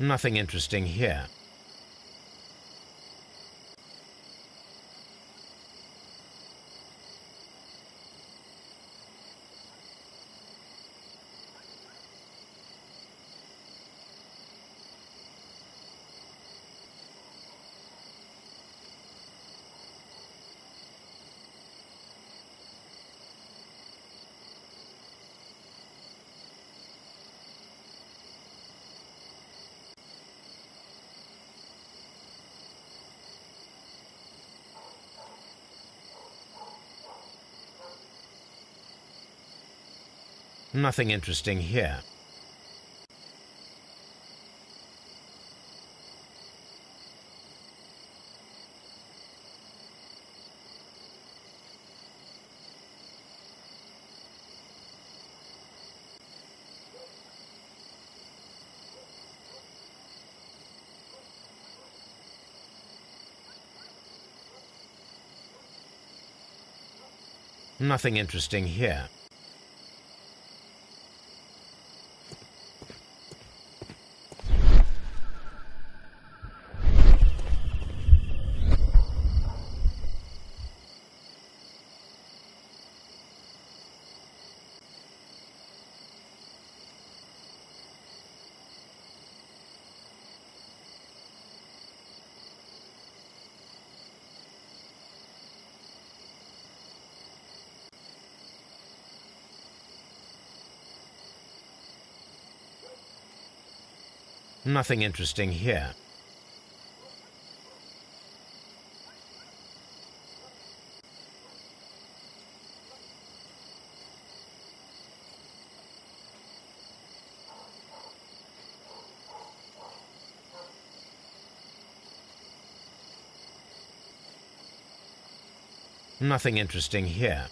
Nothing interesting here. Nothing interesting here. Nothing interesting here. Nothing interesting here. Nothing interesting here.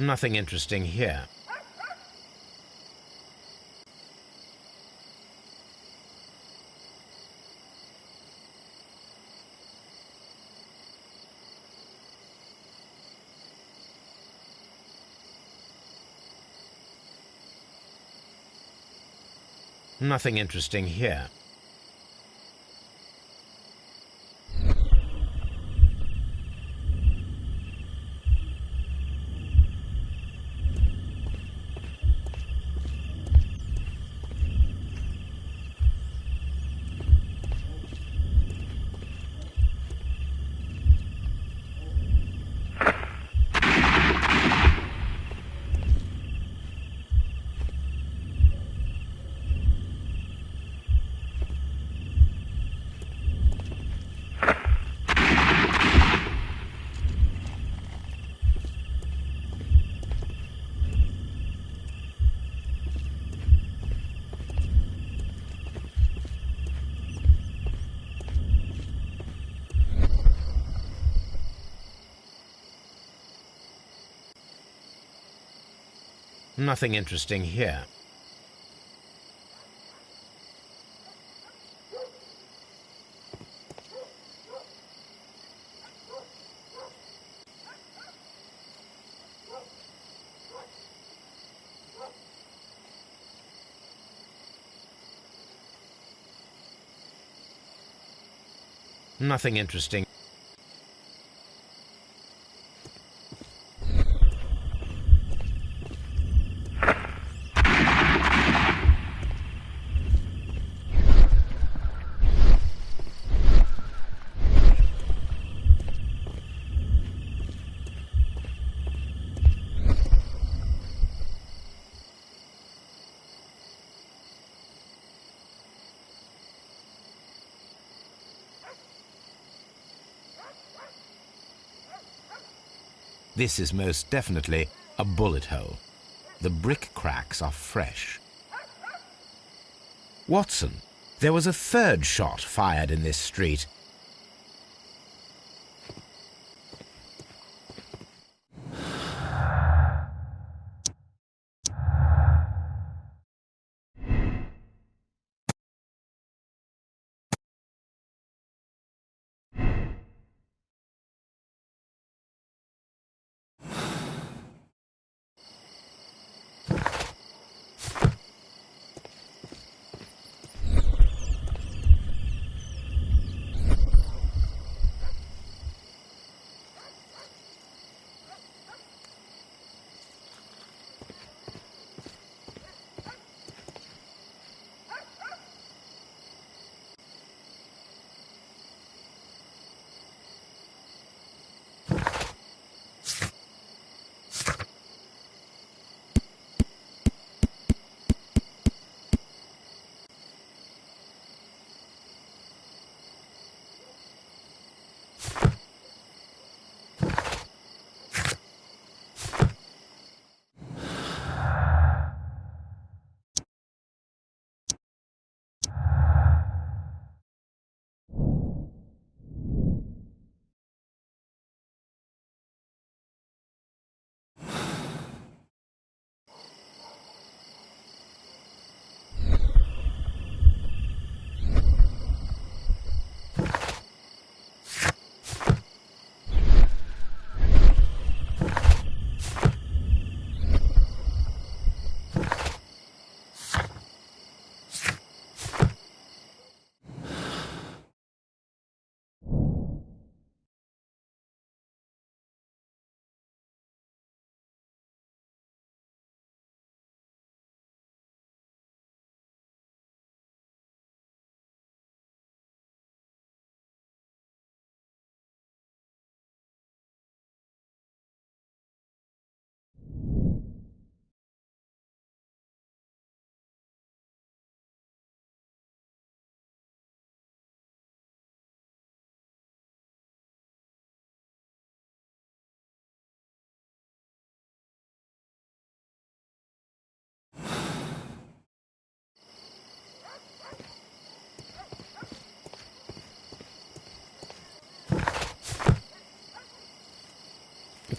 Nothing interesting here. Nothing interesting here. Nothing interesting here. Nothing interesting. This is most definitely a bullet hole. The brick cracks are fresh. Watson, there was a third shot fired in this street.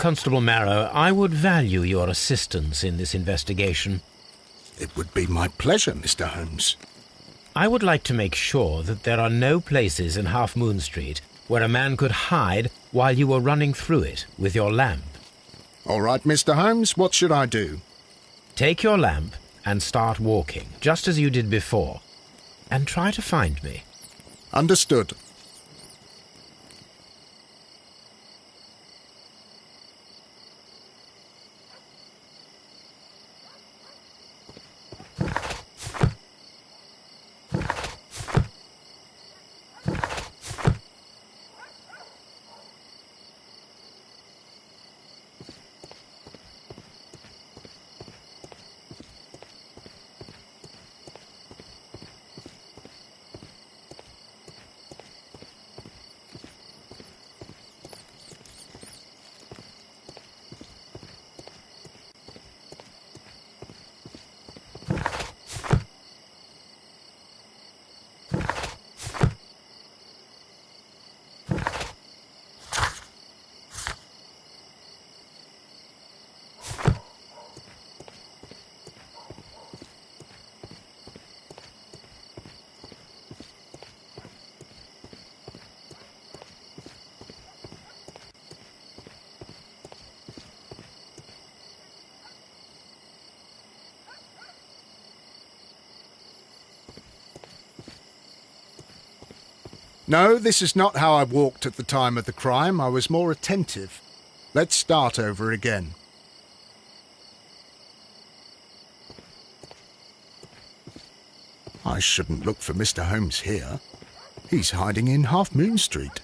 Constable Marrow, I would value your assistance in this investigation. It would be my pleasure, Mr. Holmes. I would like to make sure that there are no places in Half Moon Street where a man could hide while you were running through it with your lamp. All right, Mr. Holmes, what should I do? Take your lamp and start walking, just as you did before, and try to find me. Understood. No, this is not how I walked at the time of the crime. I was more attentive. Let's start over again. I shouldn't look for Mr. Holmes here. He's hiding in Half Moon Street.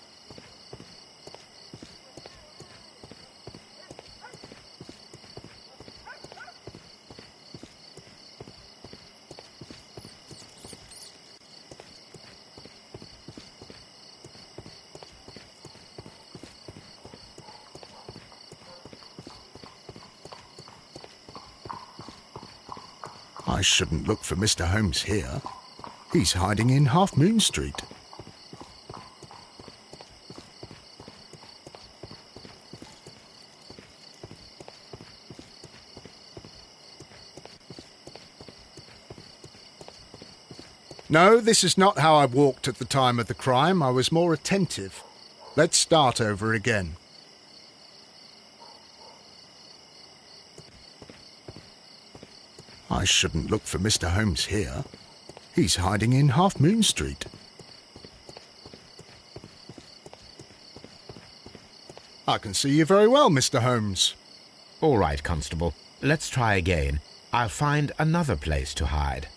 I shouldn't look for Mr. Holmes here. He's hiding in Half Moon Street. No, this is not how I walked at the time of the crime. I was more attentive. Let's start over again. I shouldn't look for Mr. Holmes here. He's hiding in Half Moon Street. I can see you very well, Mr. Holmes. All right, Constable. Let's try again. I'll find another place to hide.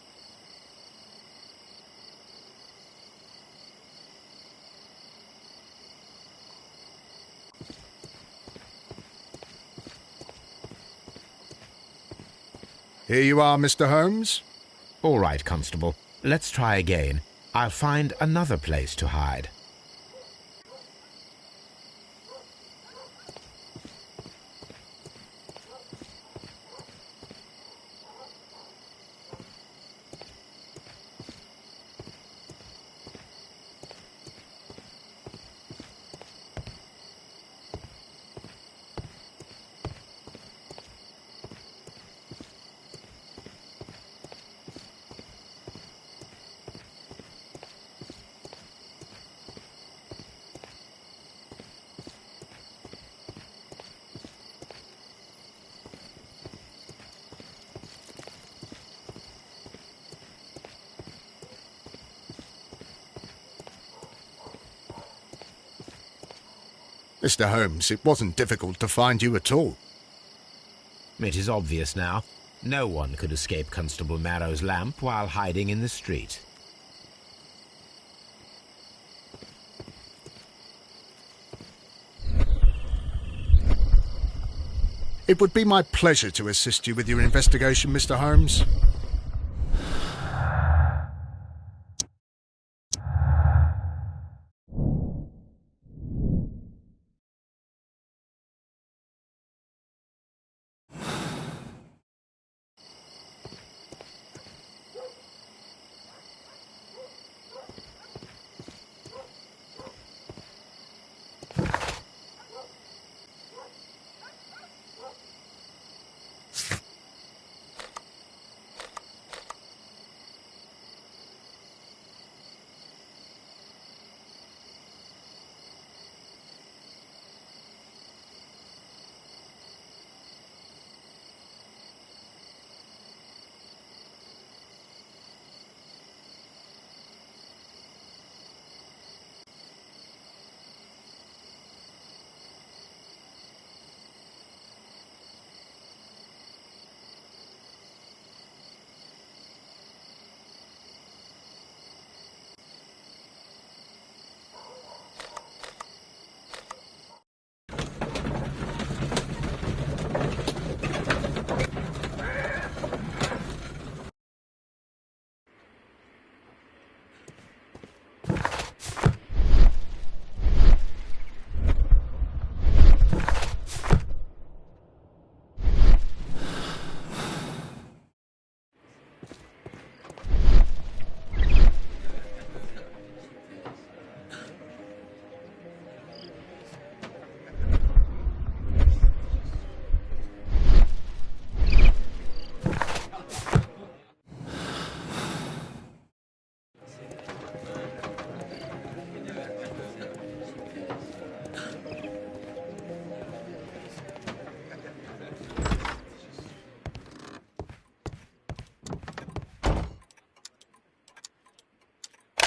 Here you are, Mr. Holmes. All right, Constable. Let's try again. I'll find another place to hide. Mr. Holmes, it wasn't difficult to find you at all. It is obvious now. No one could escape Constable Marrow's lamp while hiding in the street. It would be my pleasure to assist you with your investigation, Mr. Holmes.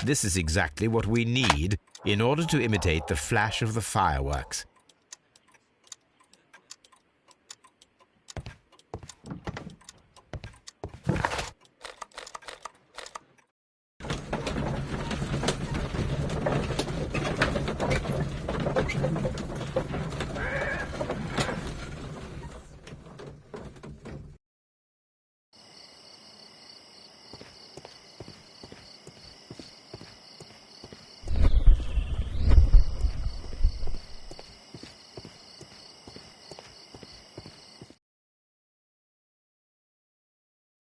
This is exactly what we need in order to imitate the flash of the fireworks.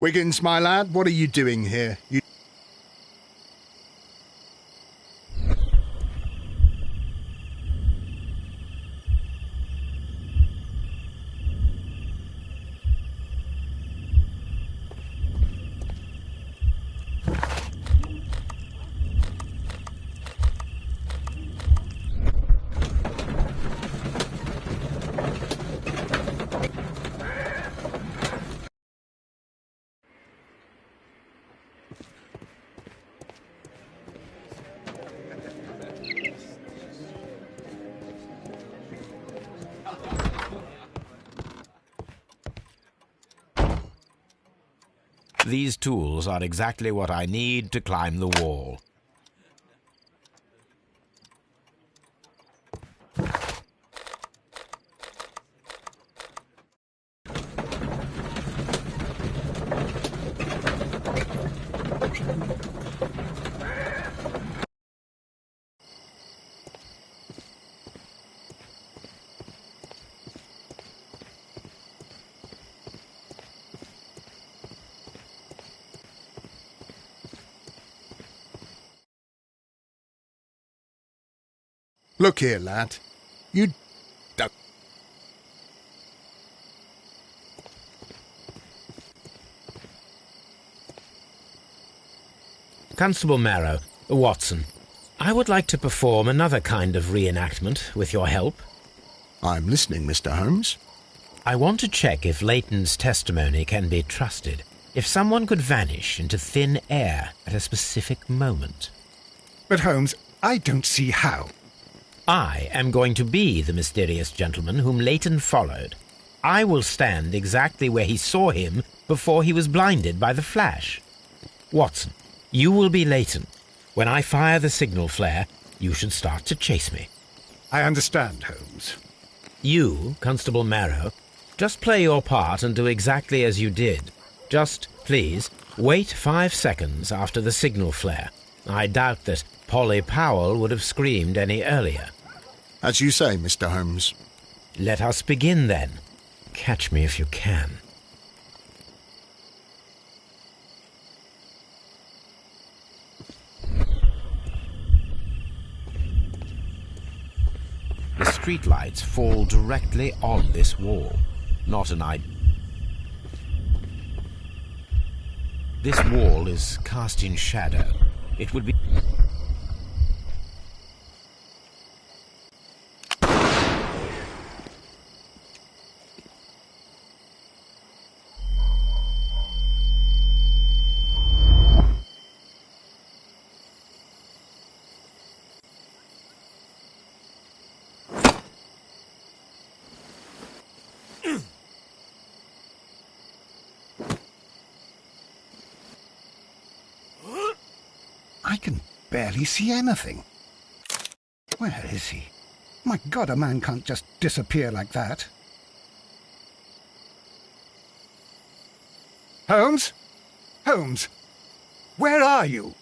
Wiggins, my lad, what are you doing here? These tools are exactly what I need to climb the wall. Look here, lad. You don't... Constable Marrow, Watson, I would like to perform another kind of reenactment with your help. I'm listening, Mr. Holmes. I want to check if Leighton's testimony can be trusted. If someone could vanish into thin air at a specific moment. But Holmes, I don't see how. I am going to be the mysterious gentleman whom Leighton followed. I will stand exactly where he saw him before he was blinded by the flash. Watson, you will be Leighton. When I fire the signal flare, you should start to chase me. I understand, Holmes. You, Constable Marrow, just play your part and do exactly as you did. Just, please, wait 5 seconds after the signal flare. I doubt that Polly Powell would have screamed any earlier. As you say, Mr. Holmes. Let us begin, then. Catch me if you can. The streetlights fall directly on this wall. Not an idea. This wall is cast in shadow. It would be... I can barely see anything. Where is he? My God, a man can't just disappear like that. Holmes? Holmes? Where are you?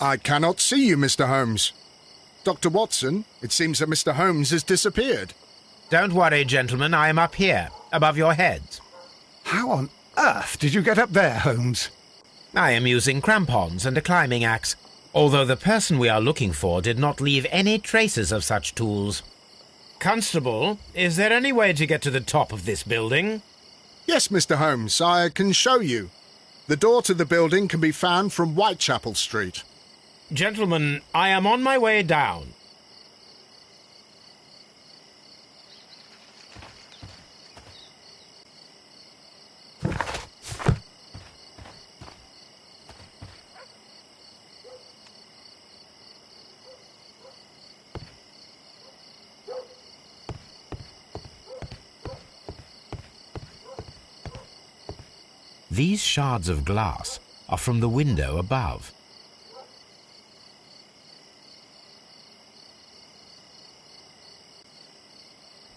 I cannot see you, Mr. Holmes. Dr. Watson, it seems that Mr. Holmes has disappeared. Don't worry, gentlemen. I am up here, above your heads. How on earth did you get up there, Holmes? I am using crampons and a climbing axe, although the person we are looking for did not leave any traces of such tools. Constable, is there any way to get to the top of this building? Yes, Mr. Holmes, I can show you. The door to the building can be found from Whitechapel Street. Gentlemen, I am on my way down. These shards of glass are from the window above.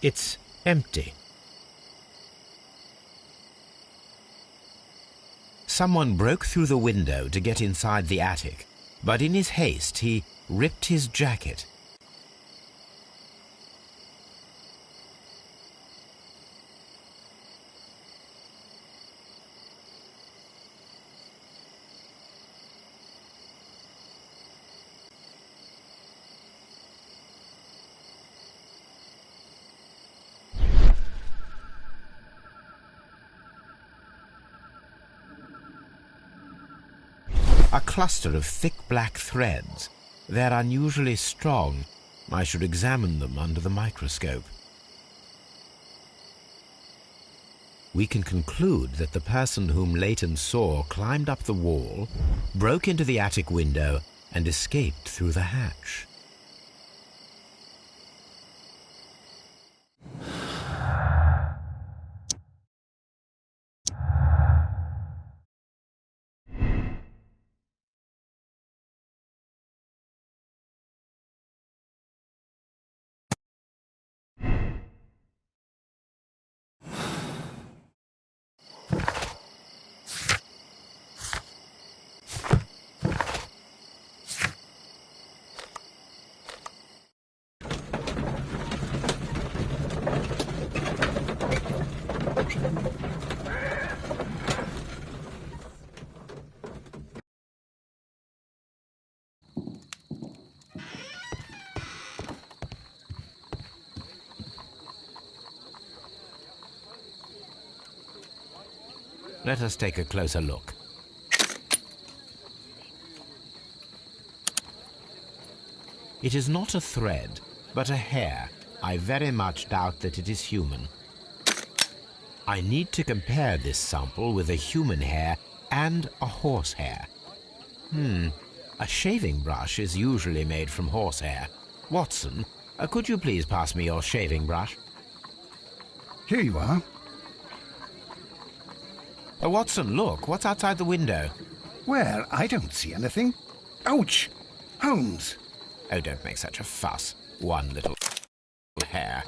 It's empty. Someone broke through the window to get inside the attic, but in his haste he ripped his jacket. A cluster of thick black threads. They're unusually strong. I should examine them under the microscope. We can conclude that the person whom Leighton saw climbed up the wall, broke into the attic window, and escaped through the hatch. Let us take a closer look. It is not a thread, but a hair. I very much doubt that it is human. I need to compare this sample with a human hair and a horse hair. A shaving brush is usually made from horsehair. Watson, could you please pass me your shaving brush? Here you are. Watson, look, what's outside the window? Well, I don't see anything. Ouch! Holmes! Oh, don't make such a fuss. One little hair.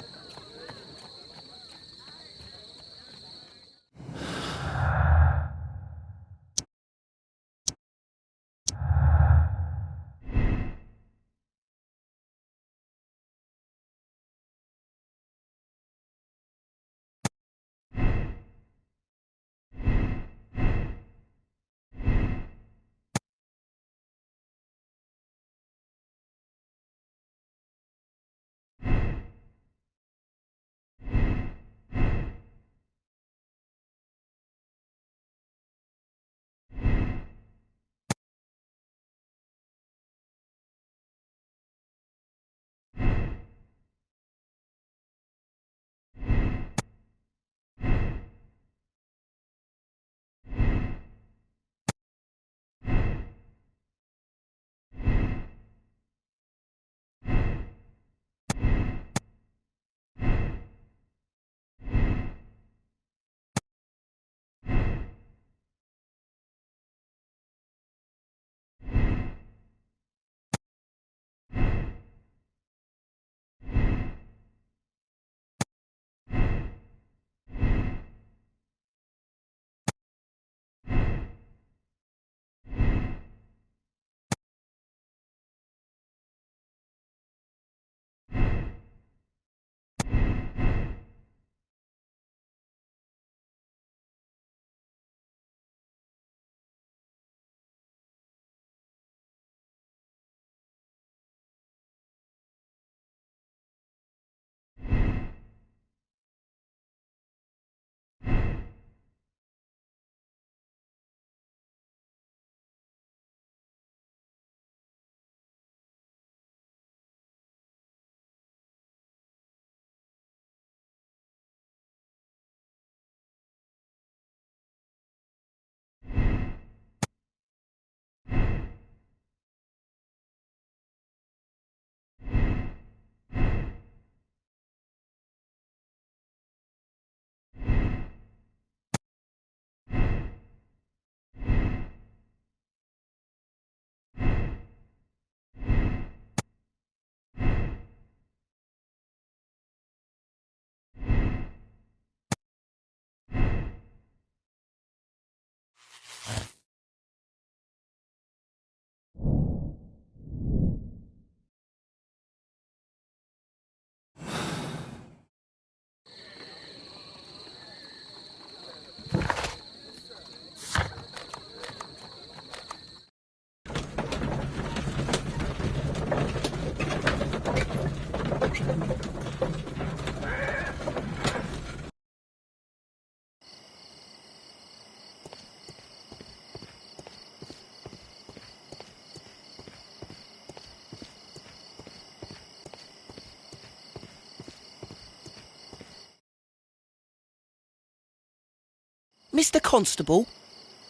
Mr. Constable?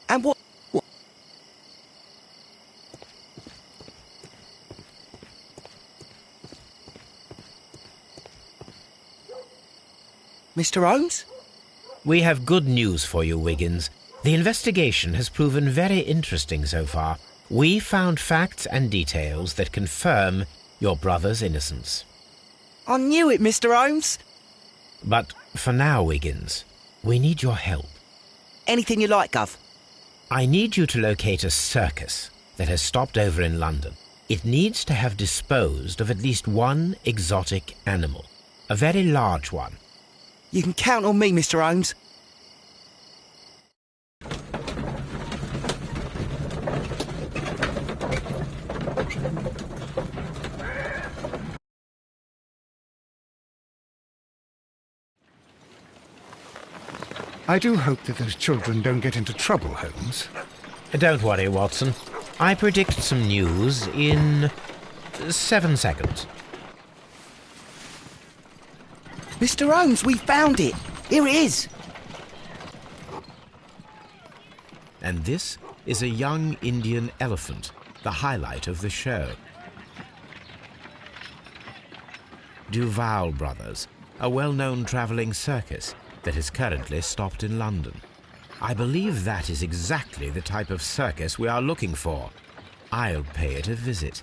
And what? Mr. Holmes? We have good news for you, Wiggins. The investigation has proven very interesting so far. We found facts and details that confirm your brother's innocence. I knew it, Mr. Holmes. But for now, Wiggins, we need your help. Anything you like, Gov. I need you to locate a circus that has stopped over in London. It needs to have disposed of at least one exotic animal, a very large one. You can count on me, Mr. Holmes. I do hope that those children don't get into trouble, Holmes. Don't worry, Watson. I predict some news in 7 seconds. Mr. Holmes, we found it. Here it is. And this is a young Indian elephant, the highlight of the show. Duval Brothers, a well-known travelling circus that is currently stopped in London. I believe that is exactly the type of circus we are looking for. I'll pay it a visit.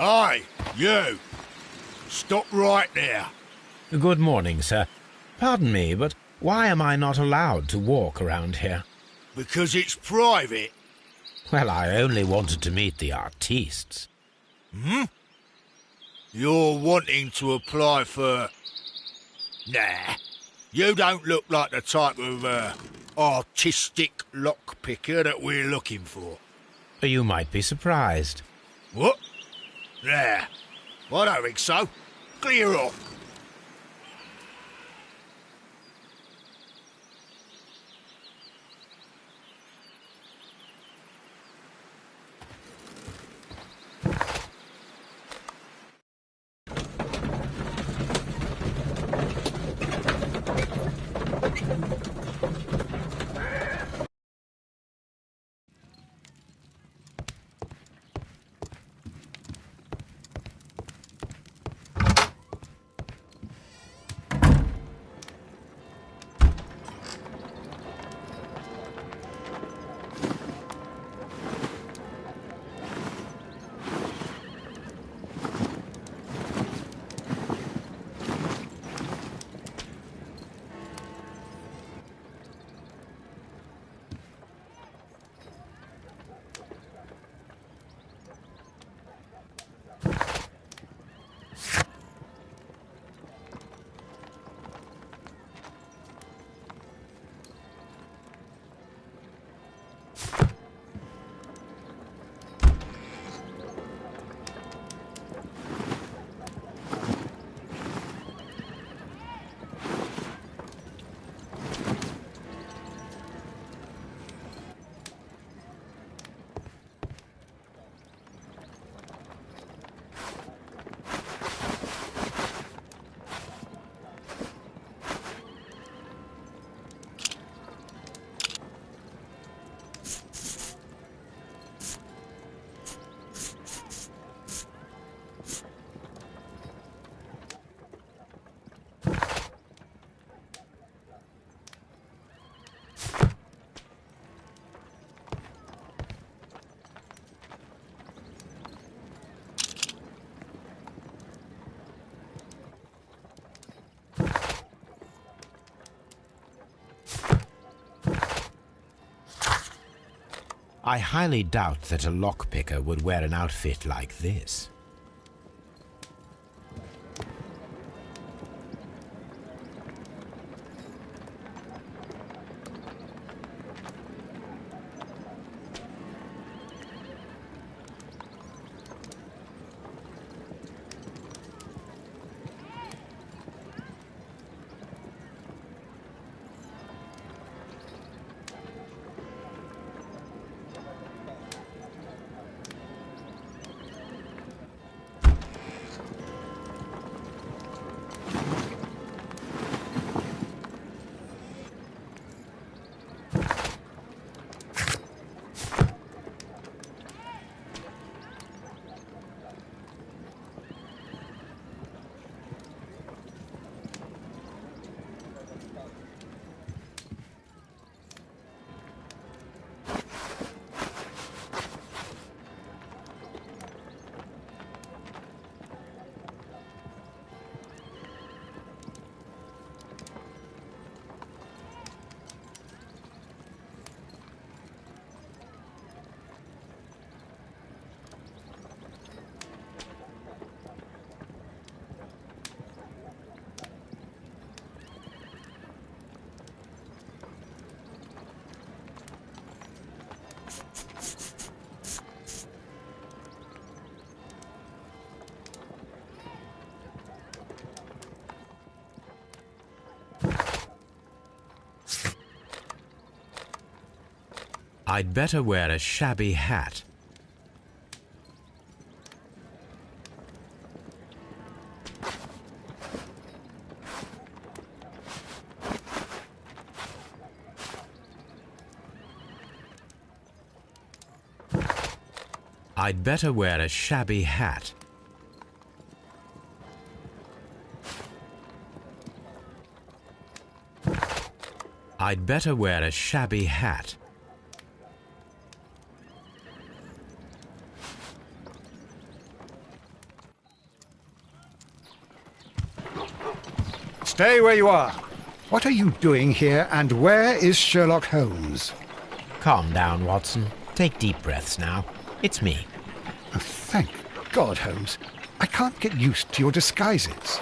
Aye, you! Stop right there. Good morning, sir. Pardon me, but why am I not allowed to walk around here? Because it's private. Well, I only wanted to meet the artistes. Hmm? You're wanting to apply for... Nah, you don't look like the type of, artistic lockpicker that we're looking for. You might be surprised. What? Nah, I don't think so. Clear off. I highly doubt that a lockpicker would wear an outfit like this. I'd better wear a shabby hat. I'd better wear a shabby hat. I'd better wear a shabby hat. Stay where you are. What are you doing here, and where is Sherlock Holmes? Calm down, Watson. Take deep breaths now. It's me. Oh, thank God, Holmes. I can't get used to your disguises.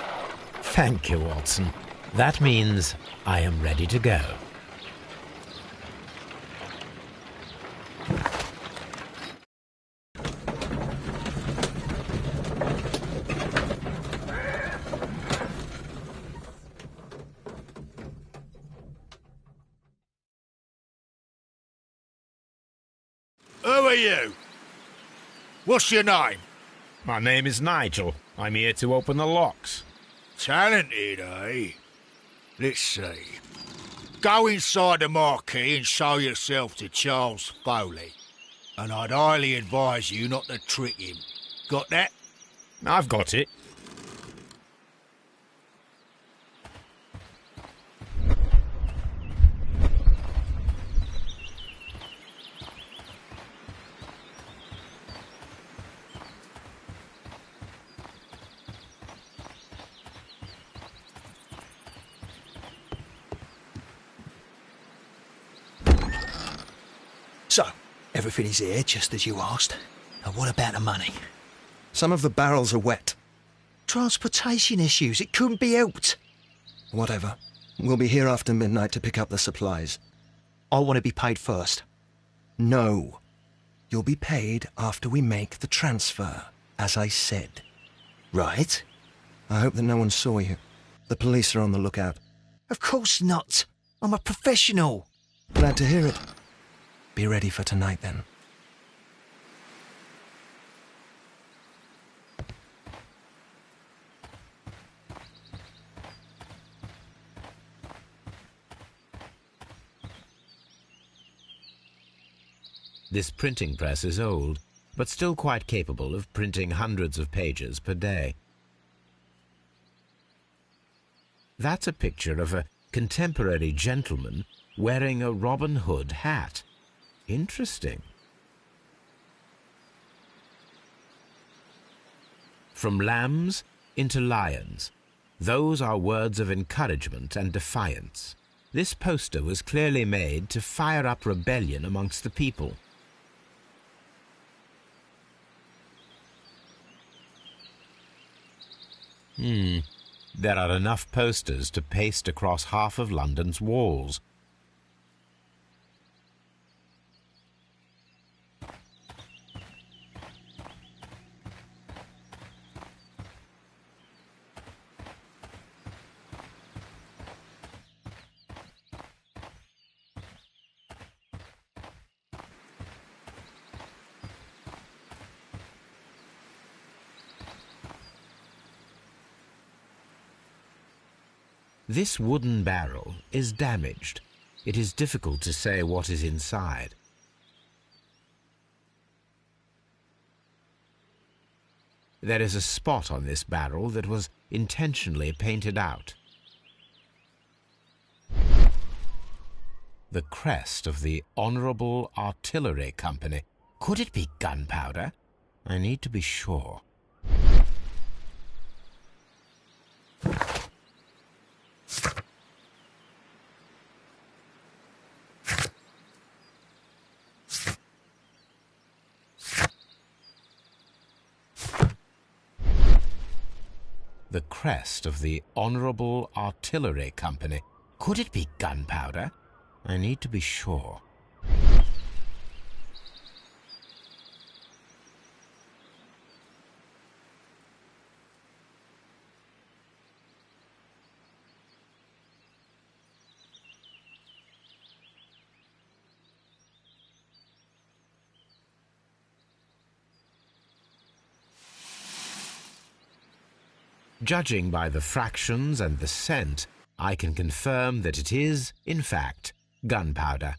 Thank you, Watson. That means I am ready to go. Who are you? What's your name? My name is Nigel. I'm here to open the locks. Talented, eh? Let's see. Go inside the marquee and show yourself to Charles Foley. And I'd highly advise you not to trick him. Got that? I've got it. So, everything is here, just as you asked. And what about the money? Some of the barrels are wet. Transportation issues, it couldn't be helped. Whatever. We'll be here after midnight to pick up the supplies. I want to be paid first. No. You'll be paid after we make the transfer, as I said. Right? I hope that no one saw you. The police are on the lookout. Of course not. I'm a professional. Glad to hear it. Be ready for tonight, then. This printing press is old, but still quite capable of printing hundreds of pages per day. That's a picture of a contemporary gentleman wearing a Robin Hood hat. Interesting. From lambs into lions. Those are words of encouragement and defiance. This poster was clearly made to fire up rebellion amongst the people. There are enough posters to paste across half of London's walls. This wooden barrel is damaged. It is difficult to say what is inside. There is a spot on this barrel that was intentionally painted out. The crest of the Honourable Artillery Company. Could it be gunpowder? I need to be sure. The crest of the Honourable Artillery Company. Could it be gunpowder? I need to be sure. Judging by the fractions and the scent, I can confirm that it is, in fact, gunpowder.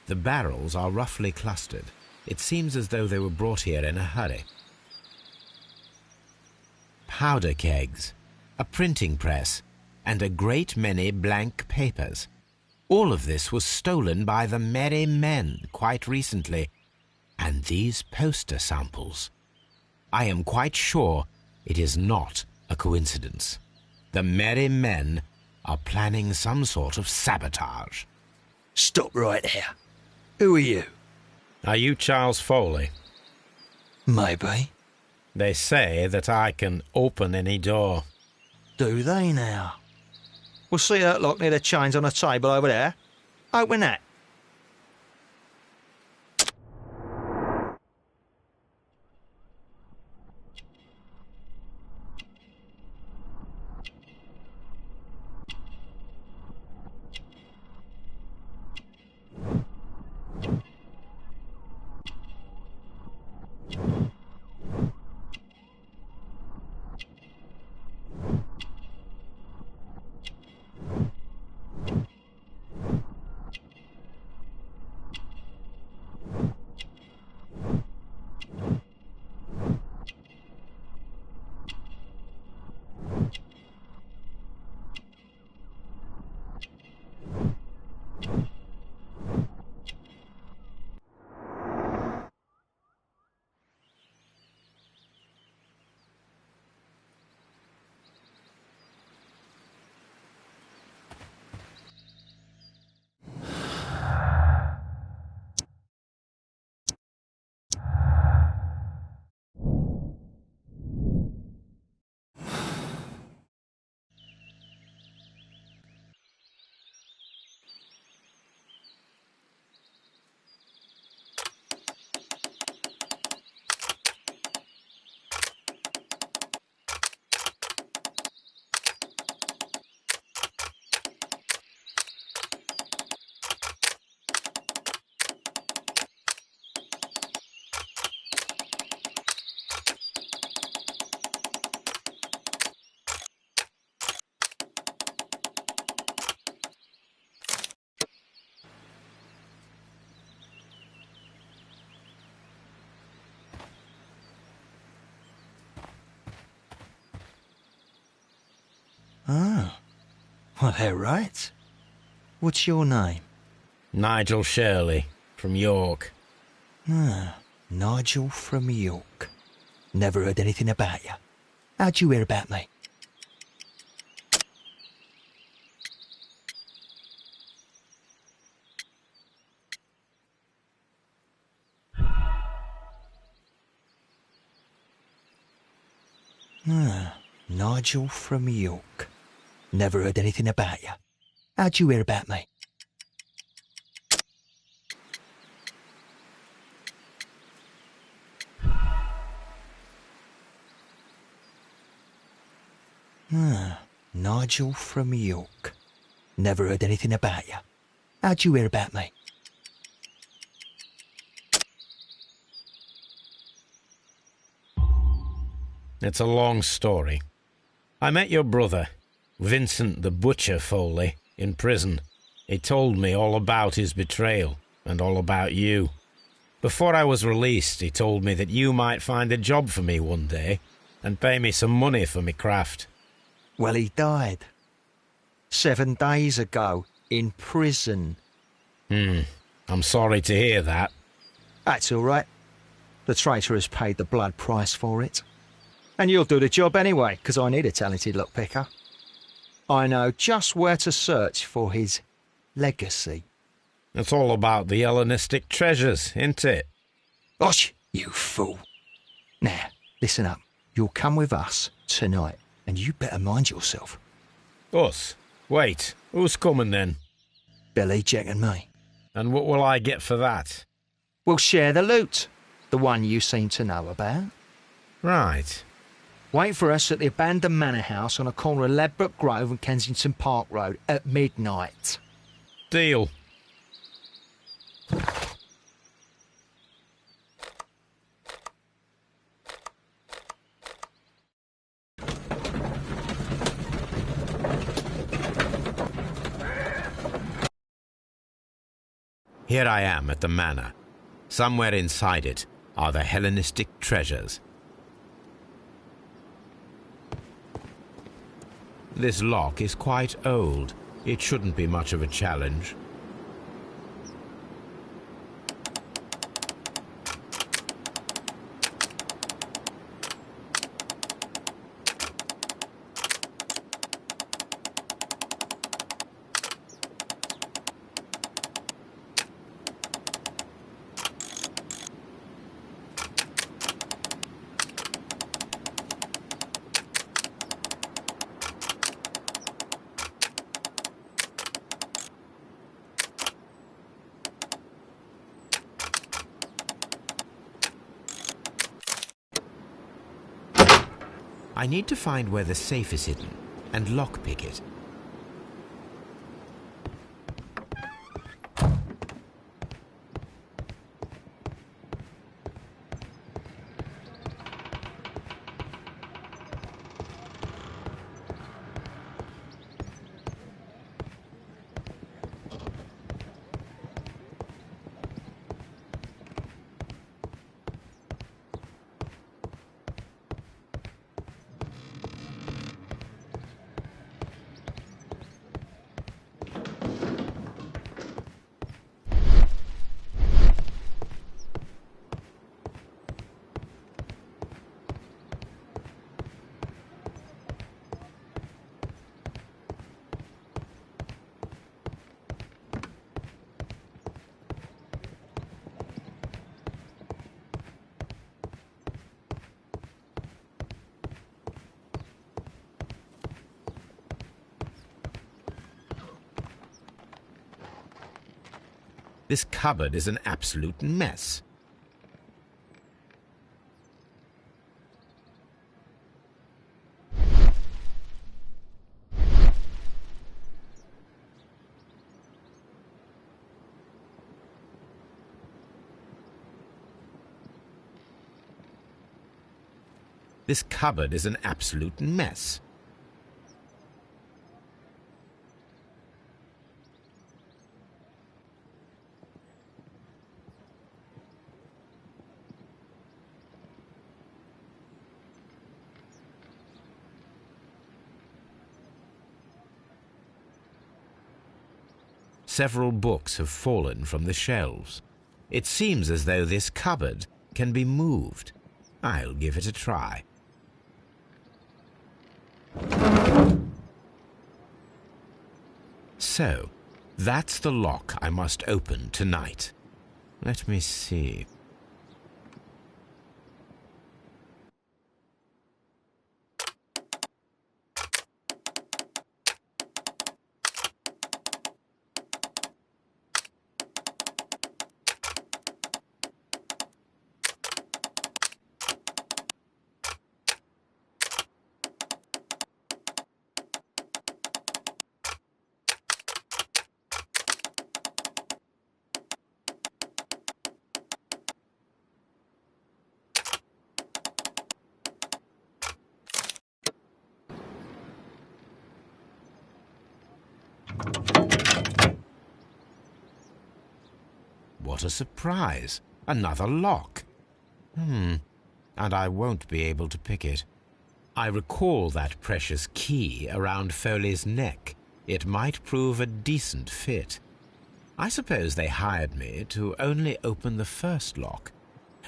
The barrels are roughly clustered. It seems as though they were brought here in a hurry. Powder kegs, a printing press, and a great many blank papers. All of this was stolen by the Merry Men quite recently. And these poster samples. I am quite sure it is not a coincidence. The Merry Men are planning some sort of sabotage. Stop right there. Who are you? Are you Charles Foley? Maybe. They say that I can open any door. Do they now? We'll see that lock near the chains on the table over there. Open that. Ah, well, they're right. What's your name? Nigel Shirley, from York. Ah, Nigel from York. Never heard anything about you. How'd you hear about me? Ah, Nigel from York. Never heard anything about you. How'd you hear about me? Ah, Nigel from York. Never heard anything about you. How'd you hear about me? It's a long story. I met your brother, Vincent the Butcher Foley, in prison. He told me all about his betrayal and all about you. Before I was released, he told me that you might find a job for me one day and pay me some money for me craft. Well, he died. 7 days ago, in prison. I'm sorry to hear that. That's all right. The traitor has paid the blood price for it. And you'll do the job anyway, because I need a talented lockpicker. I know just where to search for his legacy. It's all about the Hellenistic treasures, isn't it? Osh, you fool. Now, listen up. You'll come with us tonight, and you better mind yourself. Us? Wait, who's coming then? Billy, Jack and me. And what will I get for that? We'll share the loot. The one you seem to know about. Right. Wait for us at the abandoned manor house on the corner of Ladbroke Grove and Kensington Park Road at midnight. Deal. Here I am at the manor. Somewhere inside it are the Hellenistic treasures. This lock is quite old. It shouldn't be much of a challenge. I need to find where the safe is hidden and lockpick it. This cupboard is an absolute mess. This cupboard is an absolute mess. Several books have fallen from the shelves. It seems as though this cupboard can be moved. I'll give it a try. So, that's the lock I must open tonight. Let me see. What a surprise! Another lock. And I won't be able to pick it. I recall that precious key around Foley's neck. It might prove a decent fit. I suppose they hired me to only open the first lock.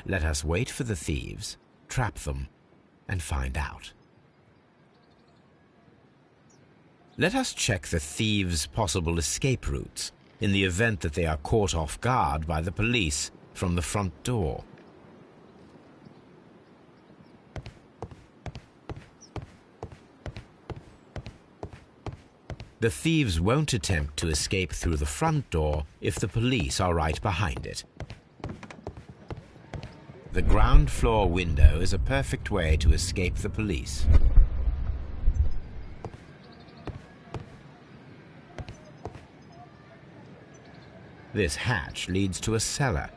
Let us wait for the thieves, trap them, and find out. Let us check the thieves' possible escape routes in the event that they are caught off guard by the police from the front door. The thieves won't attempt to escape through the front door if the police are right behind it. The ground floor window is a perfect way to escape the police. This hatch leads to a cellar.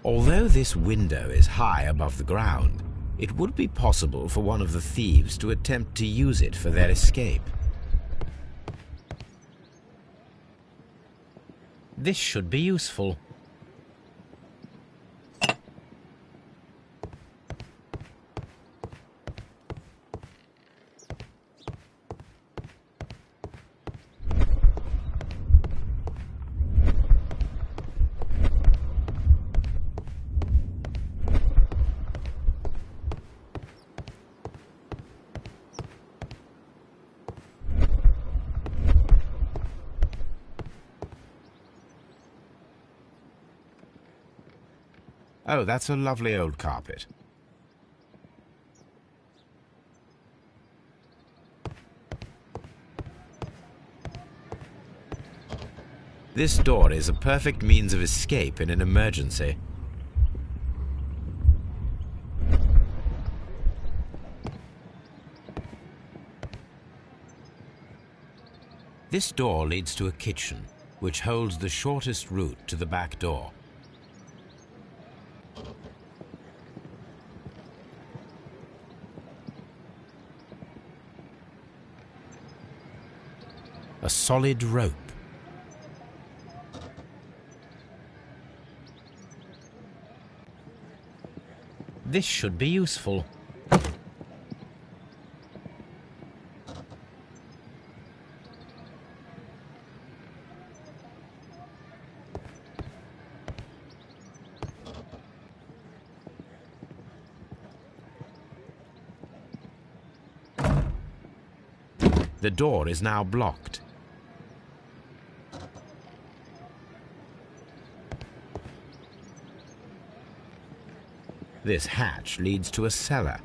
Although this window is high above the ground, it would be possible for one of the thieves to attempt to use it for their escape. This should be useful. Oh, that's a lovely old carpet. This door is a perfect means of escape in an emergency. This door leads to a kitchen, which holds the shortest route to the back door. A solid rope. This should be useful. The door is now blocked. This hatch leads to a cellar.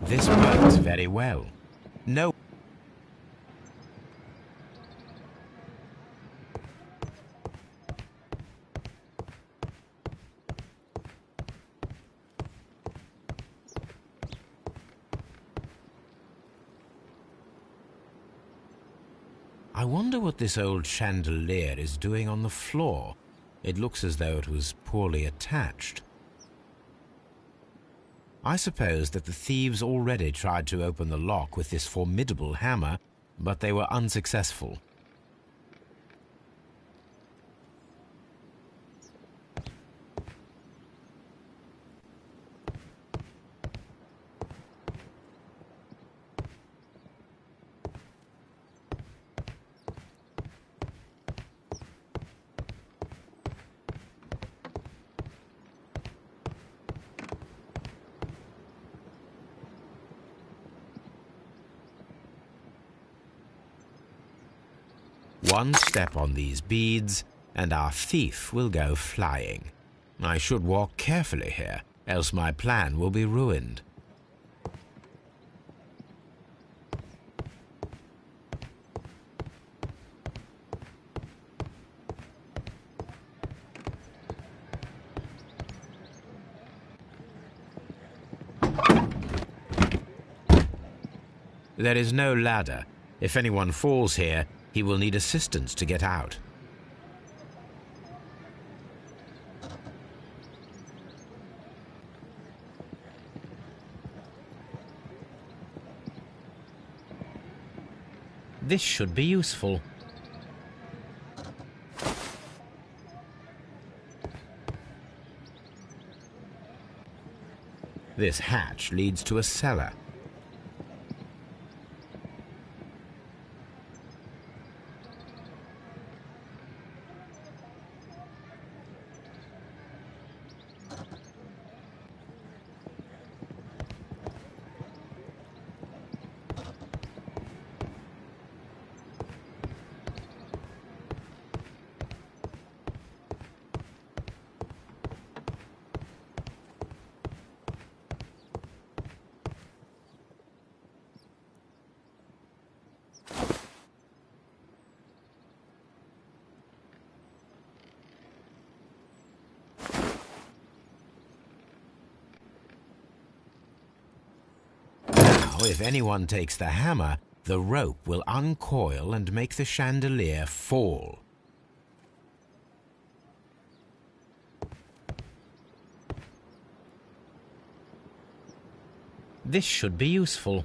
This works very well. No. I wonder what this old chandelier is doing on the floor. It looks as though it was poorly attached. I suppose that the thieves already tried to open the lock with this formidable hammer, but they were unsuccessful. One step on these beads, and our thief will go flying. I should walk carefully here, else my plan will be ruined. There is no ladder. If anyone falls here, he will need assistance to get out. This should be useful. This hatch leads to a cellar. if anyone takes the hammer, the rope will uncoil and make the chandelier fall. This should be useful.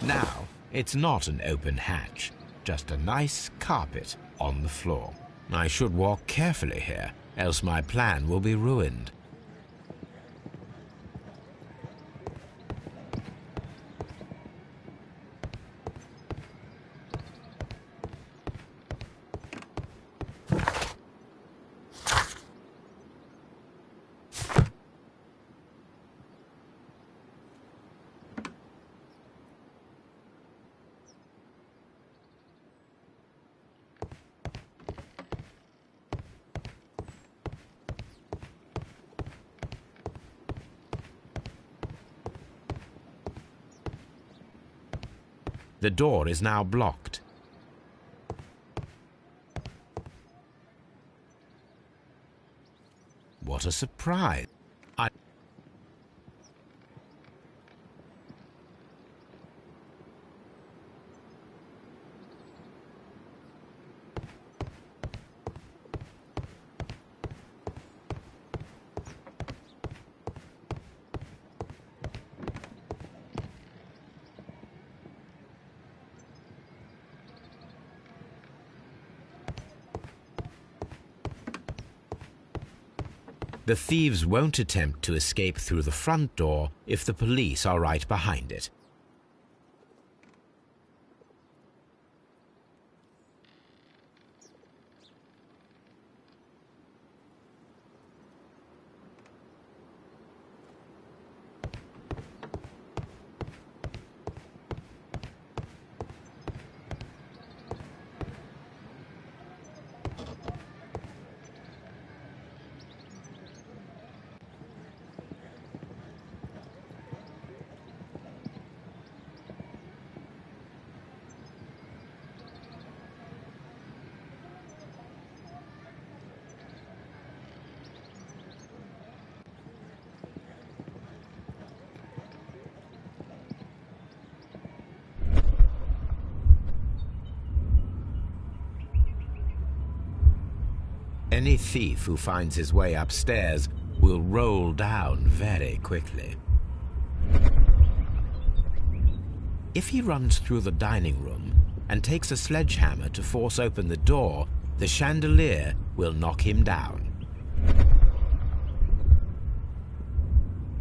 Now, it's not an open hatch, just a nice carpet on the floor. I should walk carefully here, else my plan will be ruined. The door is now blocked. What a surprise! The thieves won't attempt to escape through the front door if the police are right behind it. Any thief who finds his way upstairs will roll down very quickly. If he runs through the dining room and takes a sledgehammer to force open the door, the chandelier will knock him down.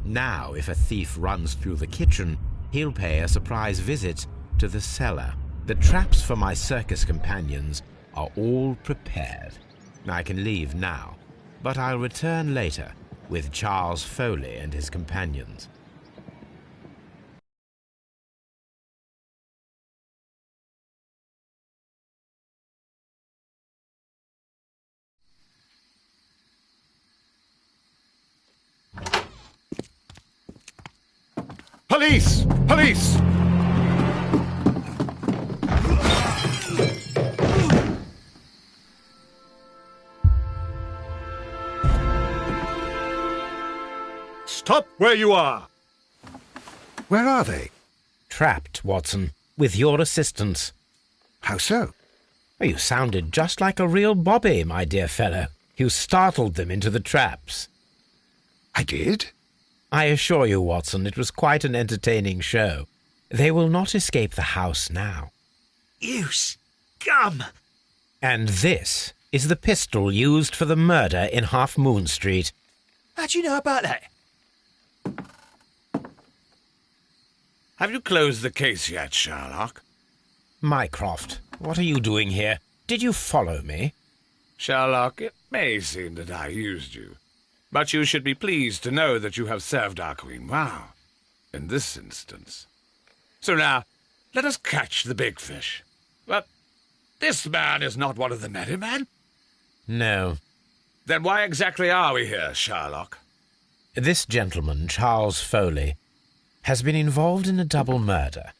Now, if a thief runs through the kitchen, he'll pay a surprise visit to the cellar. The traps for my circus companions are all prepared. I can leave now, but I'll return later with Charles Foley and his companions. Police! Police! Stop where you are! Where are they? Trapped, Watson, with your assistance. How so? You sounded just like a real bobby, my dear fellow. You startled them into the traps. I did? I assure you, Watson, it was quite an entertaining show. They will not escape the house now. You scum! And this is the pistol used for the murder in Half Moon Street. How'd you know about that? Have you closed the case yet, Sherlock? Mycroft, what are you doing here? Did you follow me? Sherlock, it may seem that I used you, but you should be pleased to know that you have served our queen well, in this instance. So now, let us catch the big fish. But this man is not one of the merry men? No. Then why exactly are we here, Sherlock? This gentleman, Charles Foley, has been involved in a double murder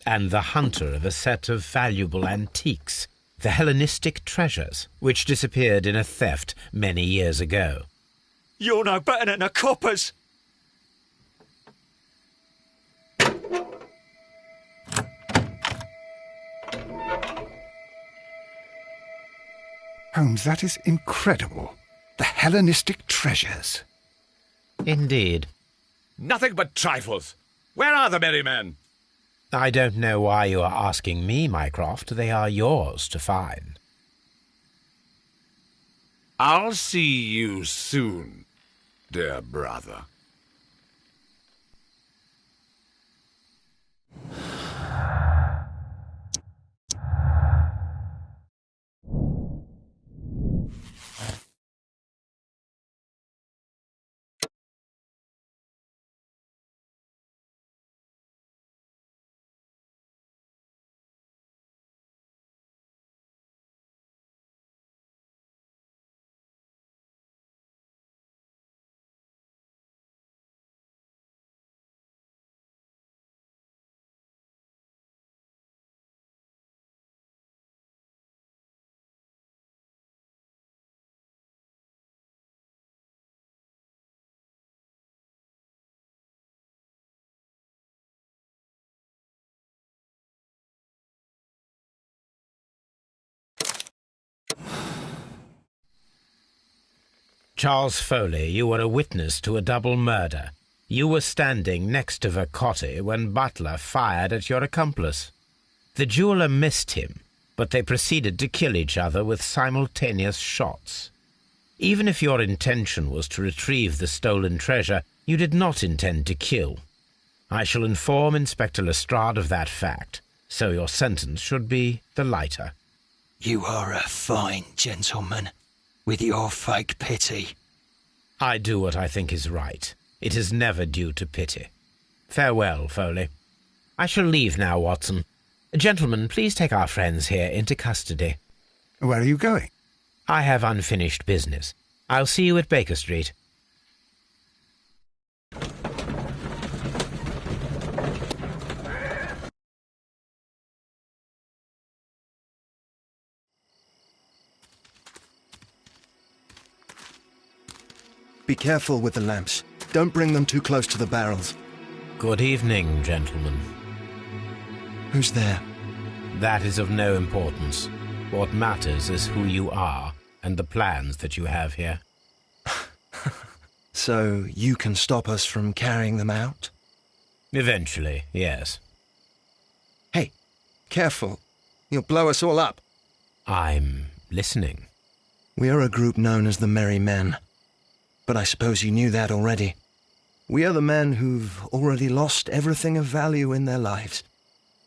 and the hunter of a set of valuable antiques, the Hellenistic treasures, which disappeared in a theft many years ago. You're no better than the coppers. Holmes, that is incredible. The Hellenistic treasures. Indeed. Nothing but trifles. Where are the merry men? I don't know why you are asking me, Mycroft. They are yours to find. I'll see you soon, dear brother. Charles Foley, you were a witness to a double murder. You were standing next to Vercotti when Butler fired at your accomplice. The jeweller missed him, but they proceeded to kill each other with simultaneous shots. Even if your intention was to retrieve the stolen treasure, you did not intend to kill. I shall inform Inspector Lestrade of that fact, so your sentence should be the lighter. You are a fine gentleman, with your fake pity. I do what I think is right. It is never due to pity. Farewell, Foley. I shall leave now, Watson. Gentlemen, please take our friends here into custody. Where are you going? I have unfinished business. I'll see you at Baker Street. Be careful with the lamps. Don't bring them too close to the barrels. Good evening, gentlemen. Who's there? That is of no importance. What matters is who you are and the plans that you have here. So you can stop us from carrying them out? Eventually, yes. Hey, careful. You'll blow us all up. I'm listening. We are a group known as the Merry Men. But I suppose you knew that already. We are the men who've already lost everything of value in their lives.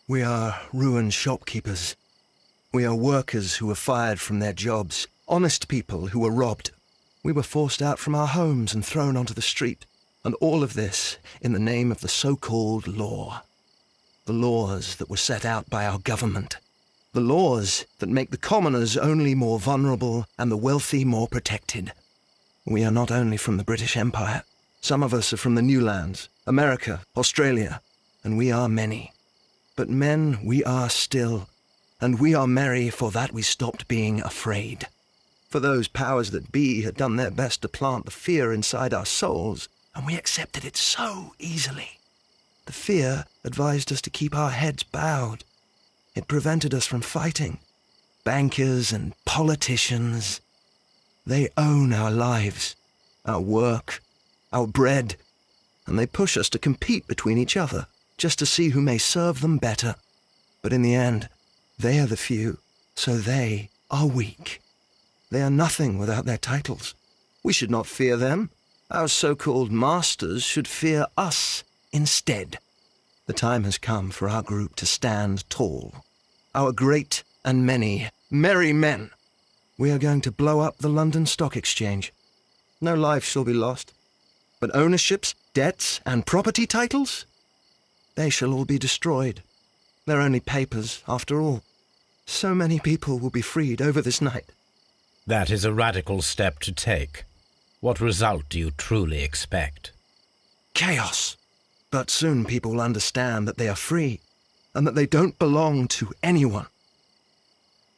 We are ruined shopkeepers. We are workers who were fired from their jobs, honest people who were robbed. We were forced out from our homes and thrown onto the street, and all of this in the name of the so-called law. The laws that were set out by our government. The laws that make the commoners only more vulnerable and the wealthy more protected. We are not only from the British Empire. Some of us are from the New Lands, America, Australia, and we are many. But men we are still, and we are merry for that we stopped being afraid. For those powers that be had done their best to plant the fear inside our souls, and we accepted it so easily. The fear advised us to keep our heads bowed. It prevented us from fighting. Bankers and politicians, they own our lives, our work, our bread, and they push us to compete between each other just to see who may serve them better. But in the end, they are the few, so they are weak. They are nothing without their titles. We should not fear them. Our so-called masters should fear us instead. The time has come for our group to stand tall. Our great and many merry men. We are going to blow up the London Stock Exchange. No life shall be lost. But ownerships, debts, and property titles? They shall all be destroyed. They're only papers, after all. So many people will be freed over this night. That is a radical step to take. What result do you truly expect? Chaos. But soon people will understand that they are free, and that they don't belong to anyone.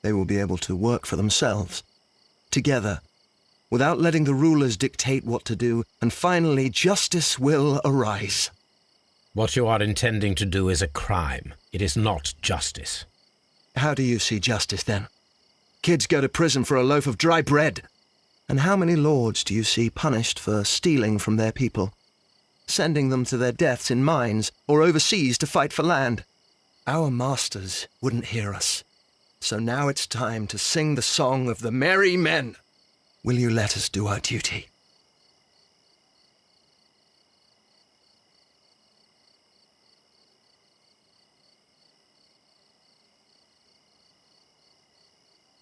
They will be able to work for themselves, together, without letting the rulers dictate what to do, and finally justice will arise. What you are intending to do is a crime. It is not justice. How do you see justice, then? Kids go to prison for a loaf of dry bread. And how many lords do you see punished for stealing from their people, sending them to their deaths in mines or overseas to fight for land? Our masters wouldn't hear us. So now it's time to sing the song of the merry men. Will you let us do our duty?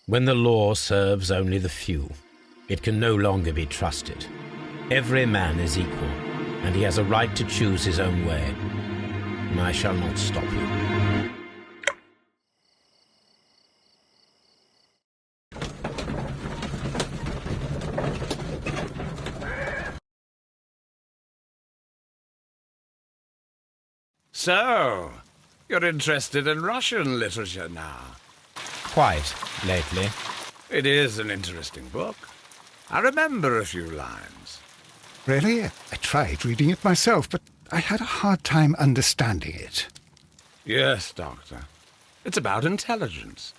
When the law serves only the few, it can no longer be trusted. Every man is equal, and he has a right to choose his own way. And I shall not stop you. So, you're interested in Russian literature now? Quite, lately. It is an interesting book. I remember a few lines. Really? I tried reading it myself, but I had a hard time understanding it. Yes, Doctor. It's about intelligence.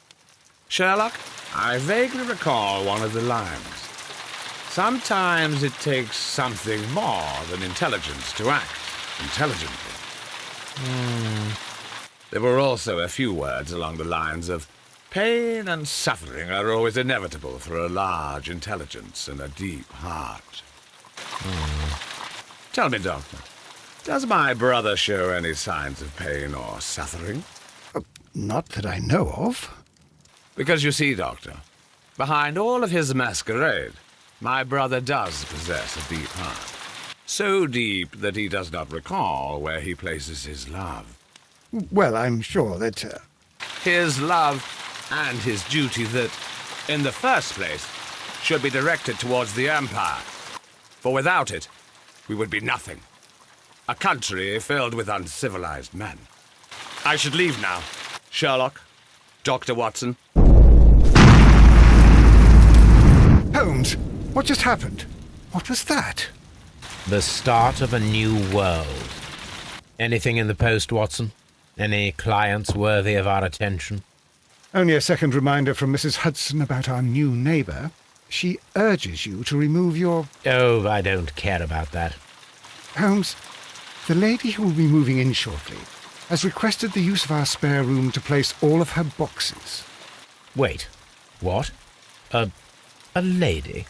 Sherlock, I vaguely recall one of the lines. Sometimes it takes something more than intelligence to act intelligently. There were also a few words along the lines of pain and suffering are always inevitable for a large intelligence and a deep heart. Tell me, Doctor, does my brother show any signs of pain or suffering? Not that I know of. Because you see, Doctor, behind all of his masquerade, my brother does possess a deep heart. So deep that he does not recall where he places his love. Well, I'm sure that... His love and his duty that, in the first place, should be directed towards the Empire. For without it, we would be nothing. A country filled with uncivilized men. I should leave now. Sherlock, Dr. Watson. Holmes, what just happened? What was that? The start of a new world. Anything in the post, Watson? Any clients worthy of our attention? Only a second reminder from Mrs. Hudson about our new neighbour. She urges you to remove your... Oh, I don't care about that. Holmes, the lady who will be moving in shortly has requested the use of our spare room to place all of her boxes. Wait, what? A lady?